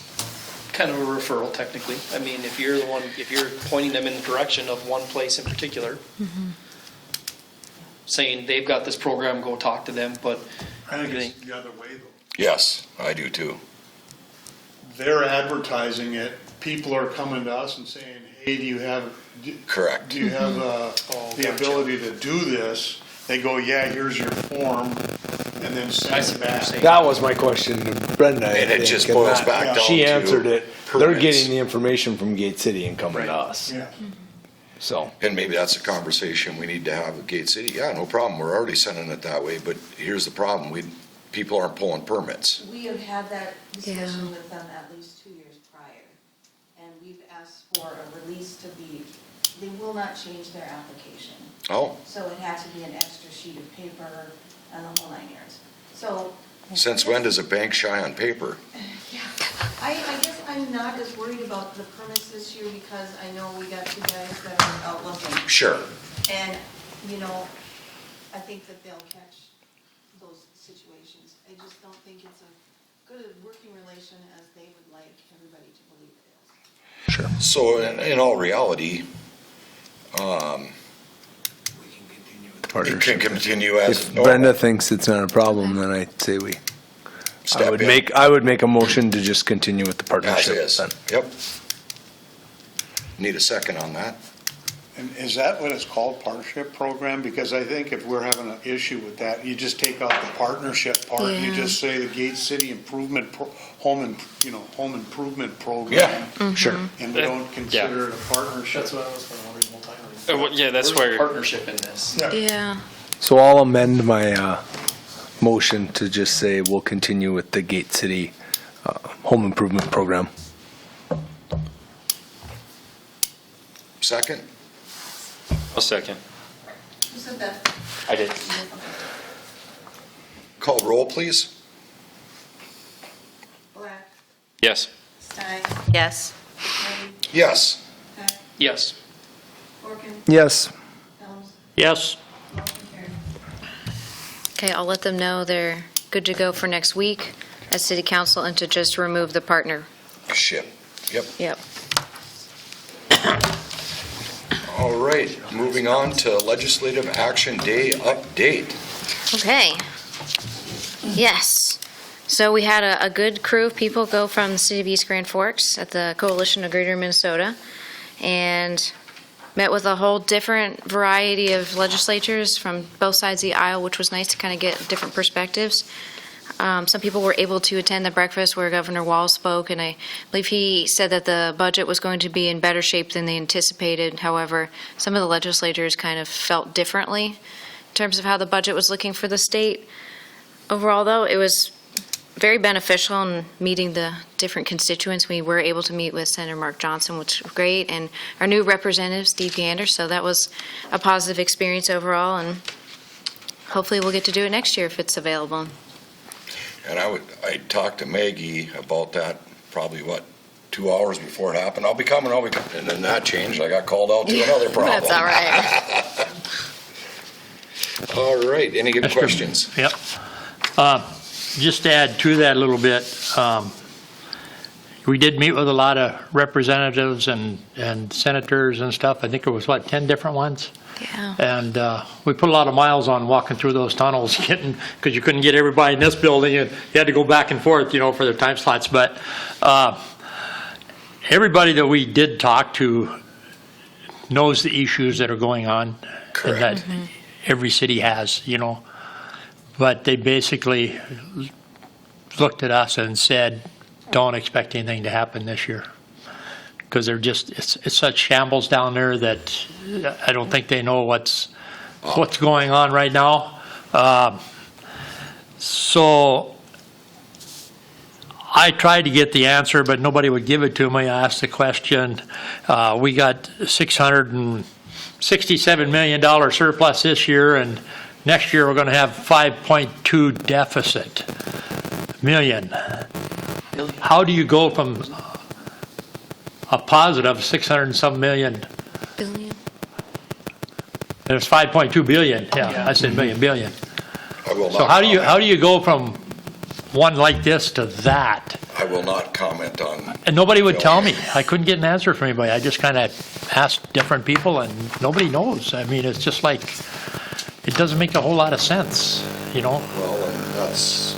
kind of a referral technically. I mean, if you're pointing them in the direction of one place in particular, saying they've got this program, go talk to them, but I think it's the other way though. Yes, I do too. They're advertising it. People are coming to us and saying, hey, do you have Correct. the gotcha. ability to do this? They go, yeah, here's your form, and then I send see it what you're back. saying. That was my question to Brenda. I And it think, just and boils that- back down to. She answered it. They're permits. getting the information from Gate City and coming to us, Yeah. so. And maybe that's a conversation we need to have with Gate City. Yeah, no problem. We're already sending it that way, but here's the problem. People aren't pulling permits. We have had that Yeah. discussion with them at least 2 years prior, and we've asked for a release to be, they will not change their application. Oh, So it had to be an extra sheet of paper and the whole 9 yards. So, since when does a bank shy on paper? yeah, I guess I'm not as worried about the permits this year because I know we got 2 guys that are out looking. Sure. And, I think that they'll catch those situations. I just don't think it's a good working relation as they would like everybody to believe it is. So in all reality, it can continue as If normal. Brenda thinks it's not a problem, then I'd say Step in. I would make a motion to just continue with the As partnership is. then. Yep. Need a second on that? And is that what it's called, partnership program? Because I think if we're having an issue with that, you just take out the partnership part. You Yeah. just say the Gate City Improvement, home improvement program. Yeah, sure. And we don't consider it a partnership. That's what I was wondering the whole time. Yeah, that's Where's the where, partnership in this. Yeah. So I'll amend my motion to just say we'll continue with the Gate City home improvement program. Second? I'll second. Who said that? I did. Call roll, please. Black, Yes. Stai, Yes. Ready, Yes. Hecht, Yes. Horken, Yes. Helms, Yes, motion carried. Okay, I'll let them know they're good to go for next week as city council and to just remove the partner. Ship. Yep. Yep. All right, moving on to Legislative Action Day update. Okay. Yes. So we had a good crew of people go from the city of East Grand Forks at the Coalition of Greater Minnesota and met with a whole different variety of legislatures from both sides of the aisle, which was nice to kind of get different perspectives. Some people were able to attend the breakfast where Governor Wall spoke, and I believe he said that the budget was going to be in better shape than they anticipated. However, some of the legislators kind of felt differently in terms of how the budget was looking for the state. Overall, though, it was very beneficial in meeting the different constituents. We were able to meet with Senator Mark Johnson, which was great, and our new representative, Steve Gander, so that was a positive experience overall, and hopefully we'll get to do it next year if it's available. And I talked to Maggie about that probably, 2 hours before it happened. I'll be coming. And then that changed. I got called out to another problem. That's all right. All right, any good questions? yep. Just to add to that a little bit, we did meet with a lot of representatives and senators and stuff. I think it was, 10 different ones? Yeah. And we put a lot of miles on walking through those tunnels, because you couldn't get everybody in this building, and you had to go back and forth, for their time slots. But everybody that we did talk to knows the issues that are going on. Correct. And that every city has, But they basically looked at us and said, don't expect anything to happen this year. Because they're just, it's such shambles down there that I don't think they know what's going on right now. So I tried to get the answer, but nobody would give it to me. I asked the question. We got $67 million surplus this year, and next year we're going to have 5.2 deficit million. How do you go from a positive 600 and some million? Billion. There's 5.2 billion. Yeah, I said billion. I will not. So how comment. do you go from one like this to that? I will not comment on. And nobody would tell me. I couldn't get an answer from anybody. I just kind of asked different people, and nobody knows. I mean, it's just like, it doesn't make a whole lot of sense, you know? Well, and that's,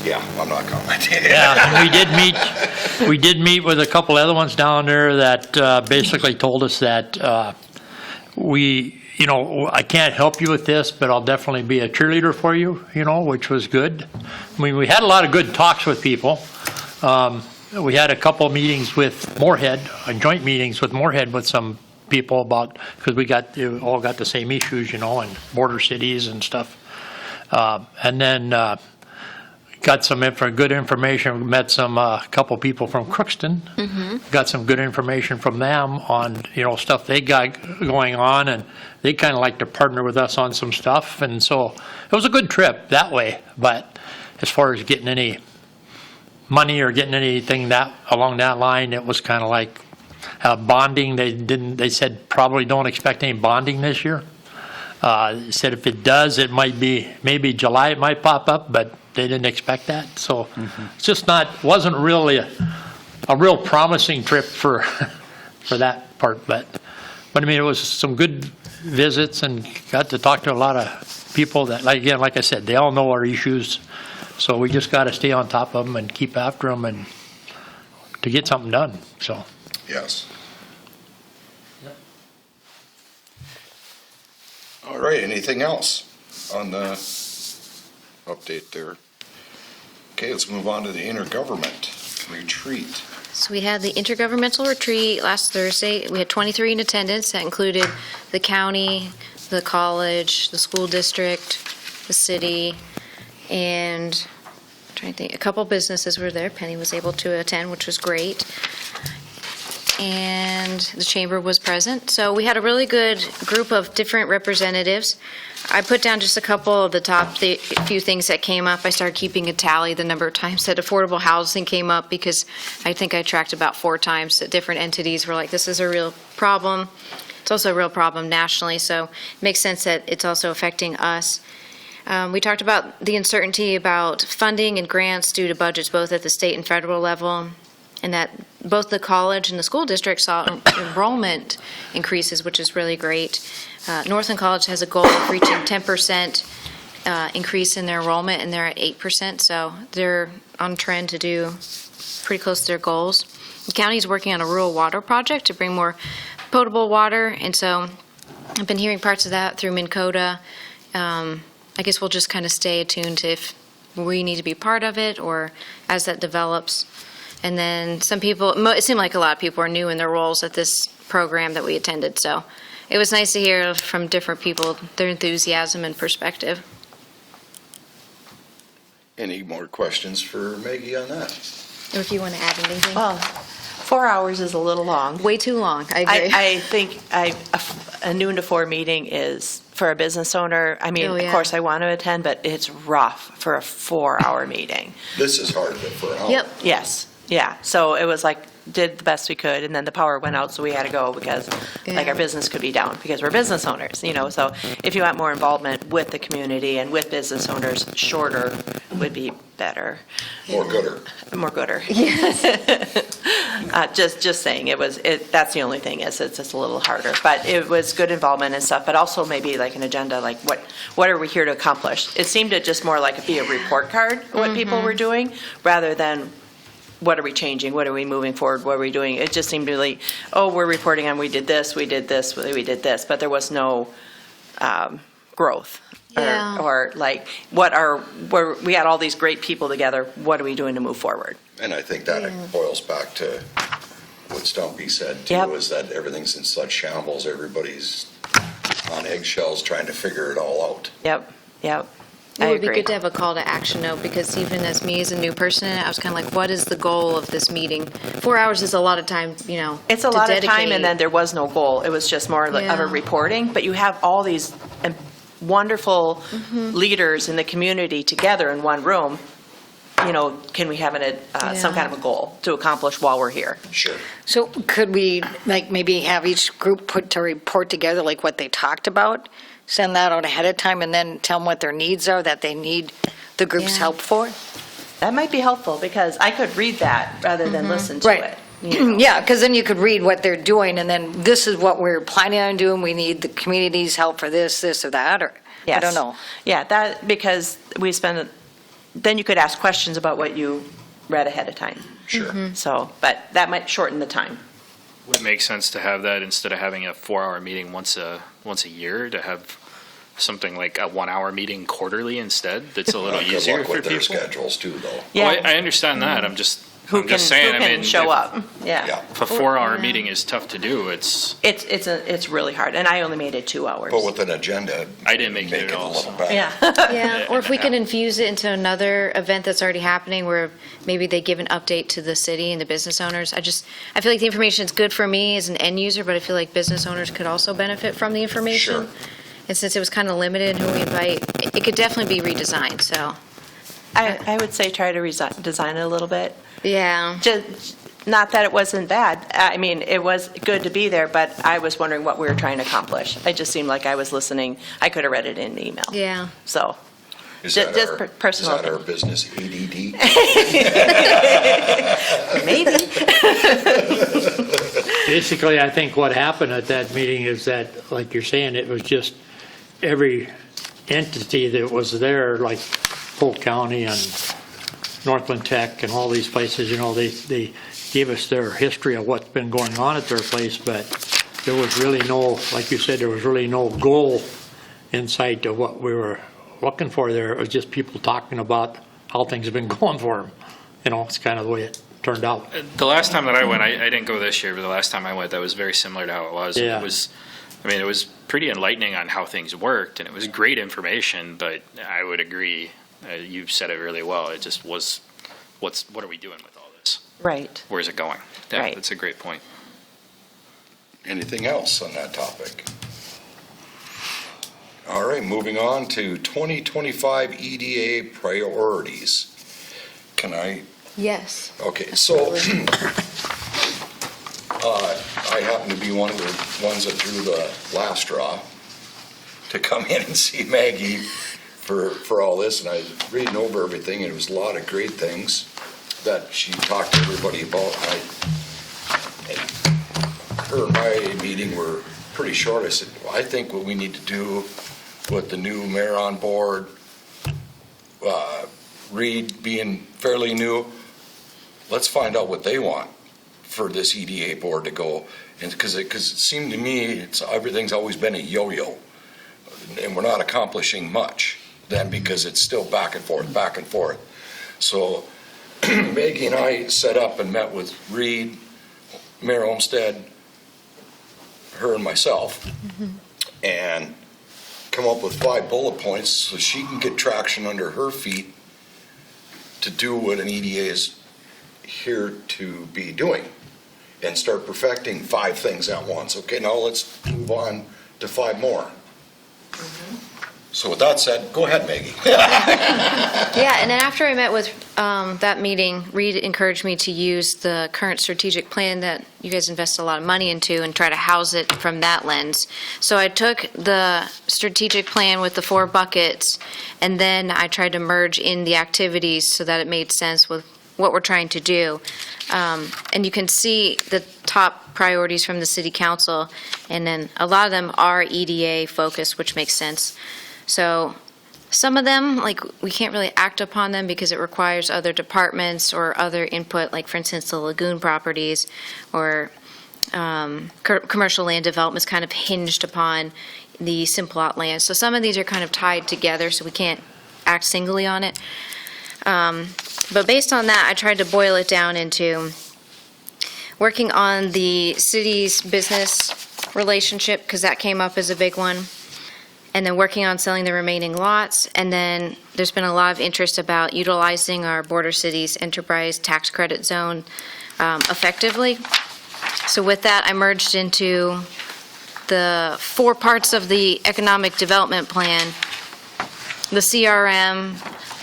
yeah, I'm not commenting. Yeah, and we did meet with a couple other ones down there that basically told us that you know, I can't help you with this, but I'll definitely be a cheerleader for you, you know, which was good. I mean, we had a lot of good talks with people. We had a couple of meetings with Moorhead, joint meetings with Moorhead with some people about, because we all got the same issues, you know, and border cities and stuff. And then got some good information, met some couple people from Crookston, got some good information from them on, you know, stuff they got going on, and they kind of like to partner with us on some stuff, and so it was a good trip that way. But as far as getting any money or getting anything that along that line, it was kind of like bonding. They said probably don't expect any bonding this year. Said if it does, it might be maybe July, it might pop up, but they didn't expect that. So it's just wasn't really a real promising trip for that part. But I mean, it was some good visits, and got to talk to a lot of people that, like I said, they all know our issues. So we just got to stay on top of them and keep after them, and to get something done. So Yes. All right, anything else on the update there? Okay, let's move on to the intergovernment retreat. So we had the intergovernmental retreat last Thursday. We had 23 in attendance. That included the county, the college, the school district, the city, and I'm trying to think, a couple businesses were there. Penny was able to attend, which was great. And the chamber was present. So we had a really good group of different representatives. I put down just a couple of the few things that came up. I started keeping a tally the number of times that affordable housing came up, because I think I tracked about 4 times that different entities were like, this is a real problem. It's also a real problem nationally, so it makes sense that it's also affecting us. We talked about the uncertainty about funding and grants due to budgets both at the state and federal level, and that both the college and the school district saw enrollment increases, which is really great. Northland College has a goal of reaching 10% increase in their enrollment, and they're at 8%, so they're on trend to do pretty close to their goals. The county is working on a rural water project to bring more potable water, and so I've been hearing parts of that through Minn-Kota. I guess we'll just kind of stay attuned to if we need to be part of it, or as that develops. And then some people, it seemed like a lot of people are new in their roles at this program that we attended, so it was nice to hear from different people, their enthusiasm and perspective. Any more questions for Maggie on that? Or if you want to add anything. Well, 4 hours is a little long. Way too long, I agree. I think a noon to 4 meeting is, for a business owner, I mean, Oh, of yeah. course I want to attend, but it's rough for a 4-hour meeting. This is hard for an hour. Yep. Yes, yeah. So it was like, did the best we could, and then the power went out, so we had to go because, like, Yeah. our business could be down because we're business owners, you know. So if you want more involvement with the community and with business owners, shorter would be better. More gooder. More gooder. Just saying, that's the only thing, is it's just a little harder. But it was good involvement and stuff, but also maybe like an agenda, like what are we here to accomplish? It seemed to just more like be a report card, what people were doing, rather than what are we changing, what are we moving forward, what are we doing? It just seemed to like, oh, we're reporting on we did this, we did this, we did this, but there was no growth. Yeah. Or like, we had all these great people together, what are we doing to move forward? And I think that boils back to what Stumpy said too, Yep. is that everything's in such shambles, everybody's on eggshells trying to figure it all out. Yep. It would be agree. good to have a call to action note, because even as me as a new person in it, I was kind of like, what is the goal of this meeting? 4 hours is a lot of time, It's a to lot of time, dedicate. and then there was no goal. It was just more like of a Yeah. reporting, but you have all these wonderful leaders in the community together in one room. Can we have some kind of a goal to accomplish while we're here? Sure. So could we, like, maybe have each group put a report together, like what they talked about? Send that out ahead of time and then tell them what their needs are, that they need the group's Yeah. help for? That might be helpful, because I could read that rather than listen to Right. it. Yeah, because then you could read what they're doing, and then this is what we're planning on doing. We need the community's help for this, or that, or, I Yes. don't know. Yeah, because then you could ask questions about what you read ahead of time. Sure. So, but that might shorten the time. Would it make sense to have that instead of having a 4-hour meeting once a year, to have something like a 1-hour meeting quarterly instead? That's a little Good easier luck for with their people. schedules too, though. Yeah. I understand that. I'm just Who can saying. I mean, show if- up? Yeah. Yeah. If a 4-hour meeting is tough to do, it's It's really hard, and I only made it 2 hours. But with an agenda. I didn't make it Make at it a all, little so. better. Yeah. Yeah, or if we could infuse it into another event that's already happening, where maybe they give an update to the city and the business owners. I feel like the information is good for me as an end user, but I feel like business owners could also benefit from the information. Sure. And since it was kind of limited who we invite, it could definitely be redesigned, so, I would say try to design it a little bit. yeah. Just, not that it wasn't bad. I mean, it was good to be there, but I was wondering what we were trying to accomplish. It just seemed like I was listening. I could have read it in the email. Yeah. So, Is Just- that just our, personal is that our opinion. business ADD? maybe. Basically, I think what happened at that meeting is that, like you're saying, it was just every entity that was there, like Polk County and Northland Tech and all these places, they gave us their history of what's been going on at their place, but there was really no, like you said, there was really no goal in sight of what we were looking for there. It was just people talking about how things have been going for them. It's kind of the way it turned out. The last time that I went, I didn't go this year, but the last time I went, that was very similar to how it was. Yeah. It was pretty enlightening on how things worked, and it was great information, but I would agree, you said it really well. It just was, what are we doing with all this? Right. Where's it going? Yeah, Right. that's a great point. Anything else on that topic? All right, moving on to 2025 EDA priorities. Can I, Yes. okay, so I happen to be one of the ones that drew the last straw to come in and see Maggie for all this, and I was reading over everything, and it was a lot of great things that she talked to everybody about. And her and my meeting were pretty short. I said, well, I think what we need to do with the new mayor on board, Reed being fairly new, let's find out what they want for this EDA board to go. And because it seemed to me, everything's always been a yo-yo, and we're not accomplishing much then, because it's still back and forth, back and forth. So Maggie and I set up and met with Reed, Mayor Olmsted, her and myself, and come up with 5 bullet points so she can get traction under her feet to do what an EDA is here to be doing, and start perfecting 5 things at once. Okay, now let's move on to 5 more. So with that said, go ahead, Maggie. Yeah, and then after I met with that meeting, Reed encouraged me to use the current strategic plan that you guys invest a lot of money into and try to house it from that lens. So I took the strategic plan with the 4 buckets, and then I tried to merge in the activities so that it made sense with what we're trying to do. And you can see the top priorities from the city council, and then a lot of them are EDA focused, which makes sense. So some of them, like, we can't really act upon them because it requires other departments or other input, like, for instance, the lagoon properties or commercial land development is kind of hinged upon the Simplot land. So some of these are kind of tied together, so we can't act singly on it. But based on that, I tried to boil it down into working on the city's business relationship, because that came up as a big one. and then working on selling the remaining lots. And then there's been a lot of interest about utilizing our border cities enterprise tax credit zone effectively. So with that, I merged into the 4 parts of the economic development plan: the CRM,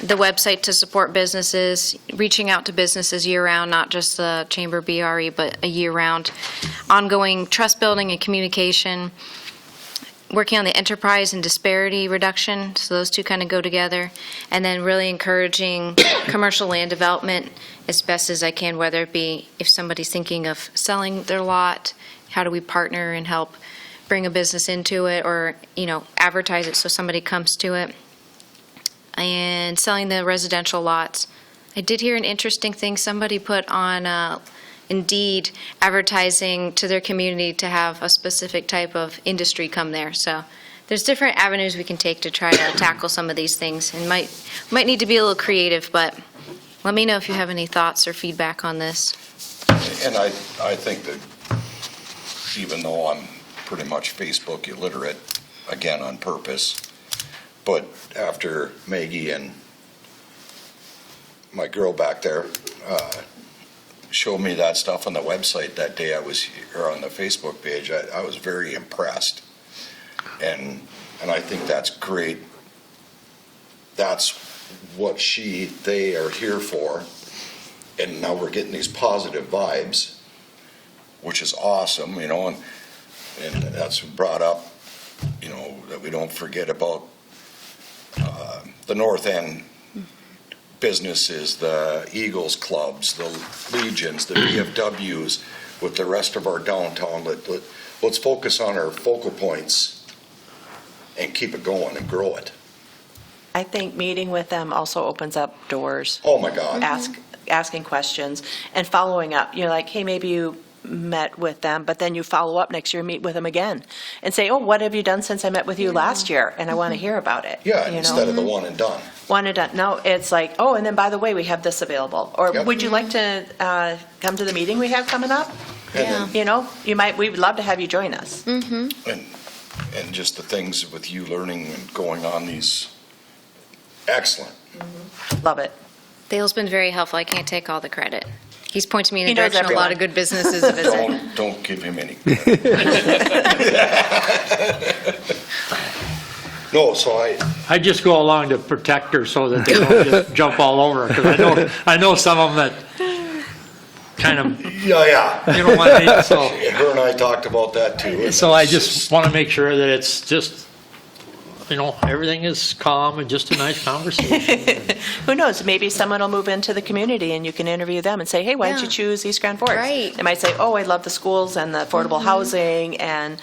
the website to support businesses, reaching out to businesses year-round, not just the Chamber BRE, but a year-round, ongoing trust building and communication, working on the enterprise and disparity reduction, so those two kind of go together, and then really encouraging commercial land development as best as I can, whether it be if somebody's thinking of selling their lot, how do we partner and help bring a business into it, or, advertise it so somebody comes to it, and selling the residential lots. I did hear an interesting thing somebody put on Indeed, advertising to their community to have a specific type of industry come there. So there's different avenues we can take to try to tackle some of these things, and might need to be a little creative, but let me know if you have any thoughts or feedback on this. And I think that even though I'm pretty much Facebook illiterate, again, on purpose, but after Maggie and my girl back there showed me that stuff on the website that day I was here on the Facebook page, I was very impressed. And I think that's great. That's what they are here for. And now we're getting these positive vibes, which is awesome, and that's brought up, that we don't forget about the North End businesses, the Eagles clubs, the Legions, the VFWs, with the rest of our downtown. Let's focus on our focal points and keep it going and grow it. I think meeting with them also opens up doors. Oh, my God. Asking questions and following up. You're like, hey, maybe you met with them, but then you follow up next year and meet with them again and say, oh, what have you done since I met with you last year? And I want to hear about it. Yeah, instead of the one and done. One and done. No, it's like, oh, and then by the way, we have this available. Or would you like to come to the meeting we have coming up? Yeah. We would love to have you join us. Mm-hmm. And just the things with you learning and going on these, excellent. Love it. Dale's been very helpful. I can't take all the credit. He's pointed me in He the knows direction of a lot everyone. of good businesses to visit. Don't give him any. No, so I just go along to protect her so that they don't just jump all over her, because I know some of them that kind of, yeah. you know what I mean, so. Her and I talked about that too. So I just want to make sure that it's just, everything is calm and just a nice conversation. Who knows? Maybe someone will move into the community and you can interview them and say, hey, why don't you choose East Grand Forks? Right. They might say, oh, I love the schools and the affordable housing and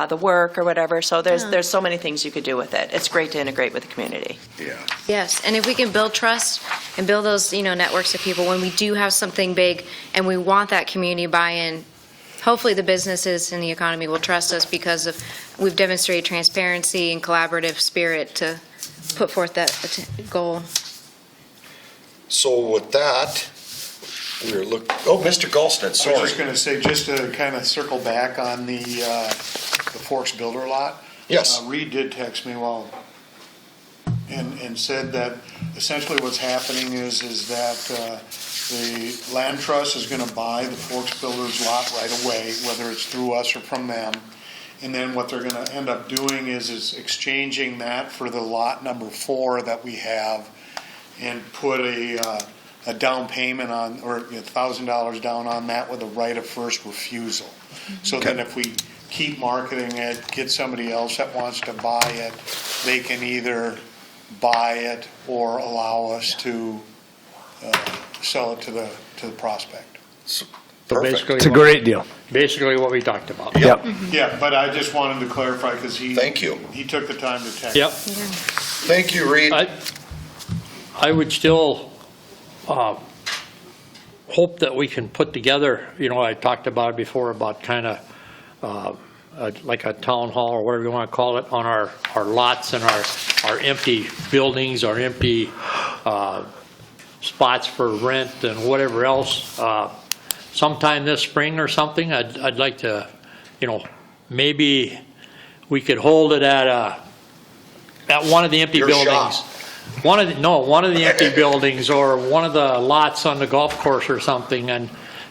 the work or whatever. So there's so many things you could do with it. It's great to integrate with the community. Yeah. Yes, and if we can build trust and build those, networks of people, when we do have something big and we want that community buy-in, hopefully the businesses and the economy will trust us because we've demonstrated transparency and collaborative spirit to put forth that goal. So with that, Mr. Gulstead, I was sorry. just going to say, just to kind of circle back on the Forks Builder lot. Yes. Reed did text me and said that essentially what's happening is that the land trust is going to buy the Forks Builders lot right away, whether it's through us or from them. And then what they're going to end up doing is exchanging that for the lot number 4 that we have, and put a down payment on, or $1,000 down on that with a right of first refusal. So then if we keep marketing it, get somebody else that wants to buy it, they can either buy it or allow us to sell it to the prospect. So Perfect. basically It's a great deal. Basically what we talked about. Yep. Yeah, but I just wanted to clarify because Thank you. he took the time to text. Yep. Thank you, Reed. I would still hope that we can put together, I talked about it before about kind of like a town hall or whatever you want to call it on our lots and our empty buildings, our empty spots for rent and whatever else. Sometime this spring or something, I'd like to, maybe we could hold it at at one of the empty Your buildings. shop. One of the empty buildings or one of the lots on the golf course or something, and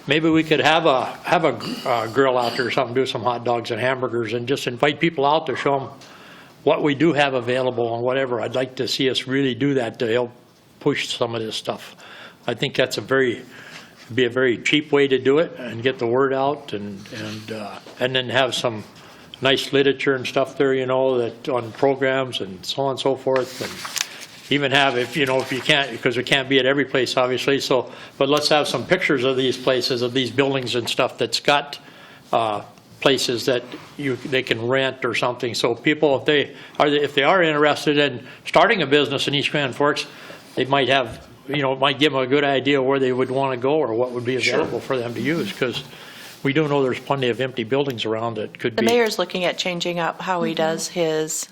maybe we could have a grill out there or something, do some hot dogs and hamburgers and just invite people out to show them what we do have available and whatever. I'd like to see us really do that to help push some of this stuff. I think that's be a very cheap way to do it and get the word out and then have some nice literature and stuff there, that on programs and so on and so forth. And even have, if you can't, because it can't be at every place, obviously, but let's have some pictures of these places, of these buildings and stuff that's got places that they can rent or something. So people, if they are interested in starting a business in East Grand Forks, they might have, it might give them a good idea where they would want to go or what would be available for them to use, because we do know there's plenty of empty buildings around that could be. The mayor's looking at changing up how he does his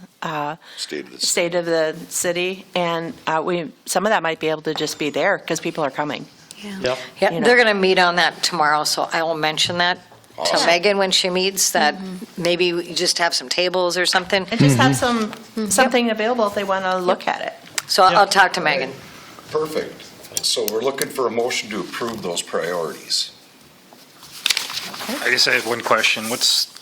state of the city, and some of that might be able to just be there because people are coming. Yep. Yeah, they're going to meet on that tomorrow, so I will mention that to Megan when she meets, that maybe we just have some tables or something. And just have something available if they want to look at it. So I'll talk to Megan. Perfect. So we're looking for a motion to approve those priorities. I guess I had one question.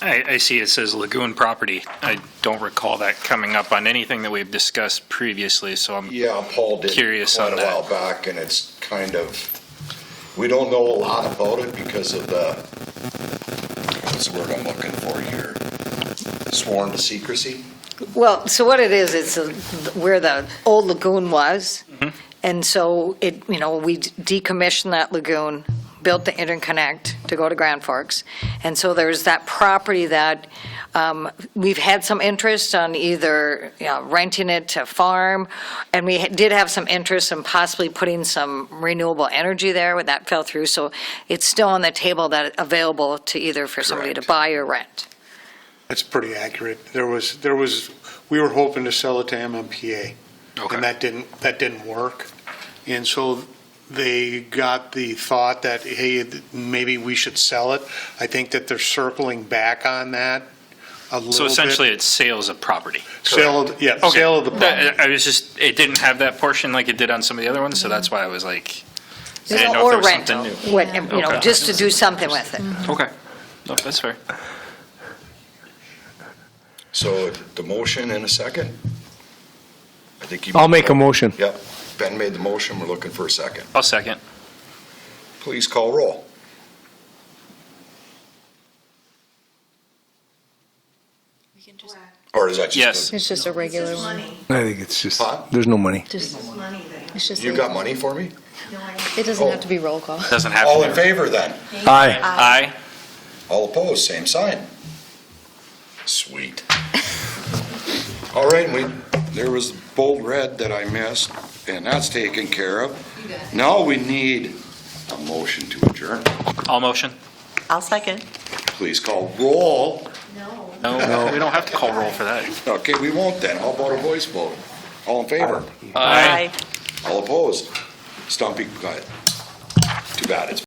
I see it says lagoon property. I don't recall that coming up on anything that we've discussed previously, so I'm Yeah, Paul did curious quite on a that. while back, and it's kind of, we don't know a lot about it because of what's the word I'm looking for here? Sworn to secrecy? Well, so what it is, it's where the old lagoon was. And so we decommissioned that lagoon, built the interconnect to go to Grand Forks. And so there's that property that we've had some interest on either renting it to farm, and we did have some interest in possibly putting some renewable energy there, but that fell through. So it's still on the table that available to either for somebody to buy or rent. That's pretty accurate. We were hoping to sell it to MMPA. Okay. And that didn't work. And so they got the thought that, hey, maybe we should sell it. I think that they're circling back on that a little bit. So essentially, it's sales of property. Sale of the property. It didn't have that portion like it did on some of the other ones, so that's why I was like, I didn't know Or if there was rental, something new. Okay. just to do something with it. Okay. No, that's fair. So the motion in a second? I think you. I'll make a motion. Yep. Ben made the motion. We're looking for a second. I'll second. Please call roll. Or is that just? Yes. It's just a regular This is one. money. I think it's just, Huh? there's no money. This is money that It's just You got money for me? It doesn't have to be roll call. Doesn't have All to in be. favor then? Aye. Aye. All opposed, same sign. Sweet. All right, there was bold red that I missed, and that's taken care of. Now we need a motion to adjourn. All motion? I'll second. Please call roll. No, we don't have to call roll for that. Okay, we won't then. How about a voice vote? All in favor? Aye. All opposed? Stumpy, go ahead. Too bad, it's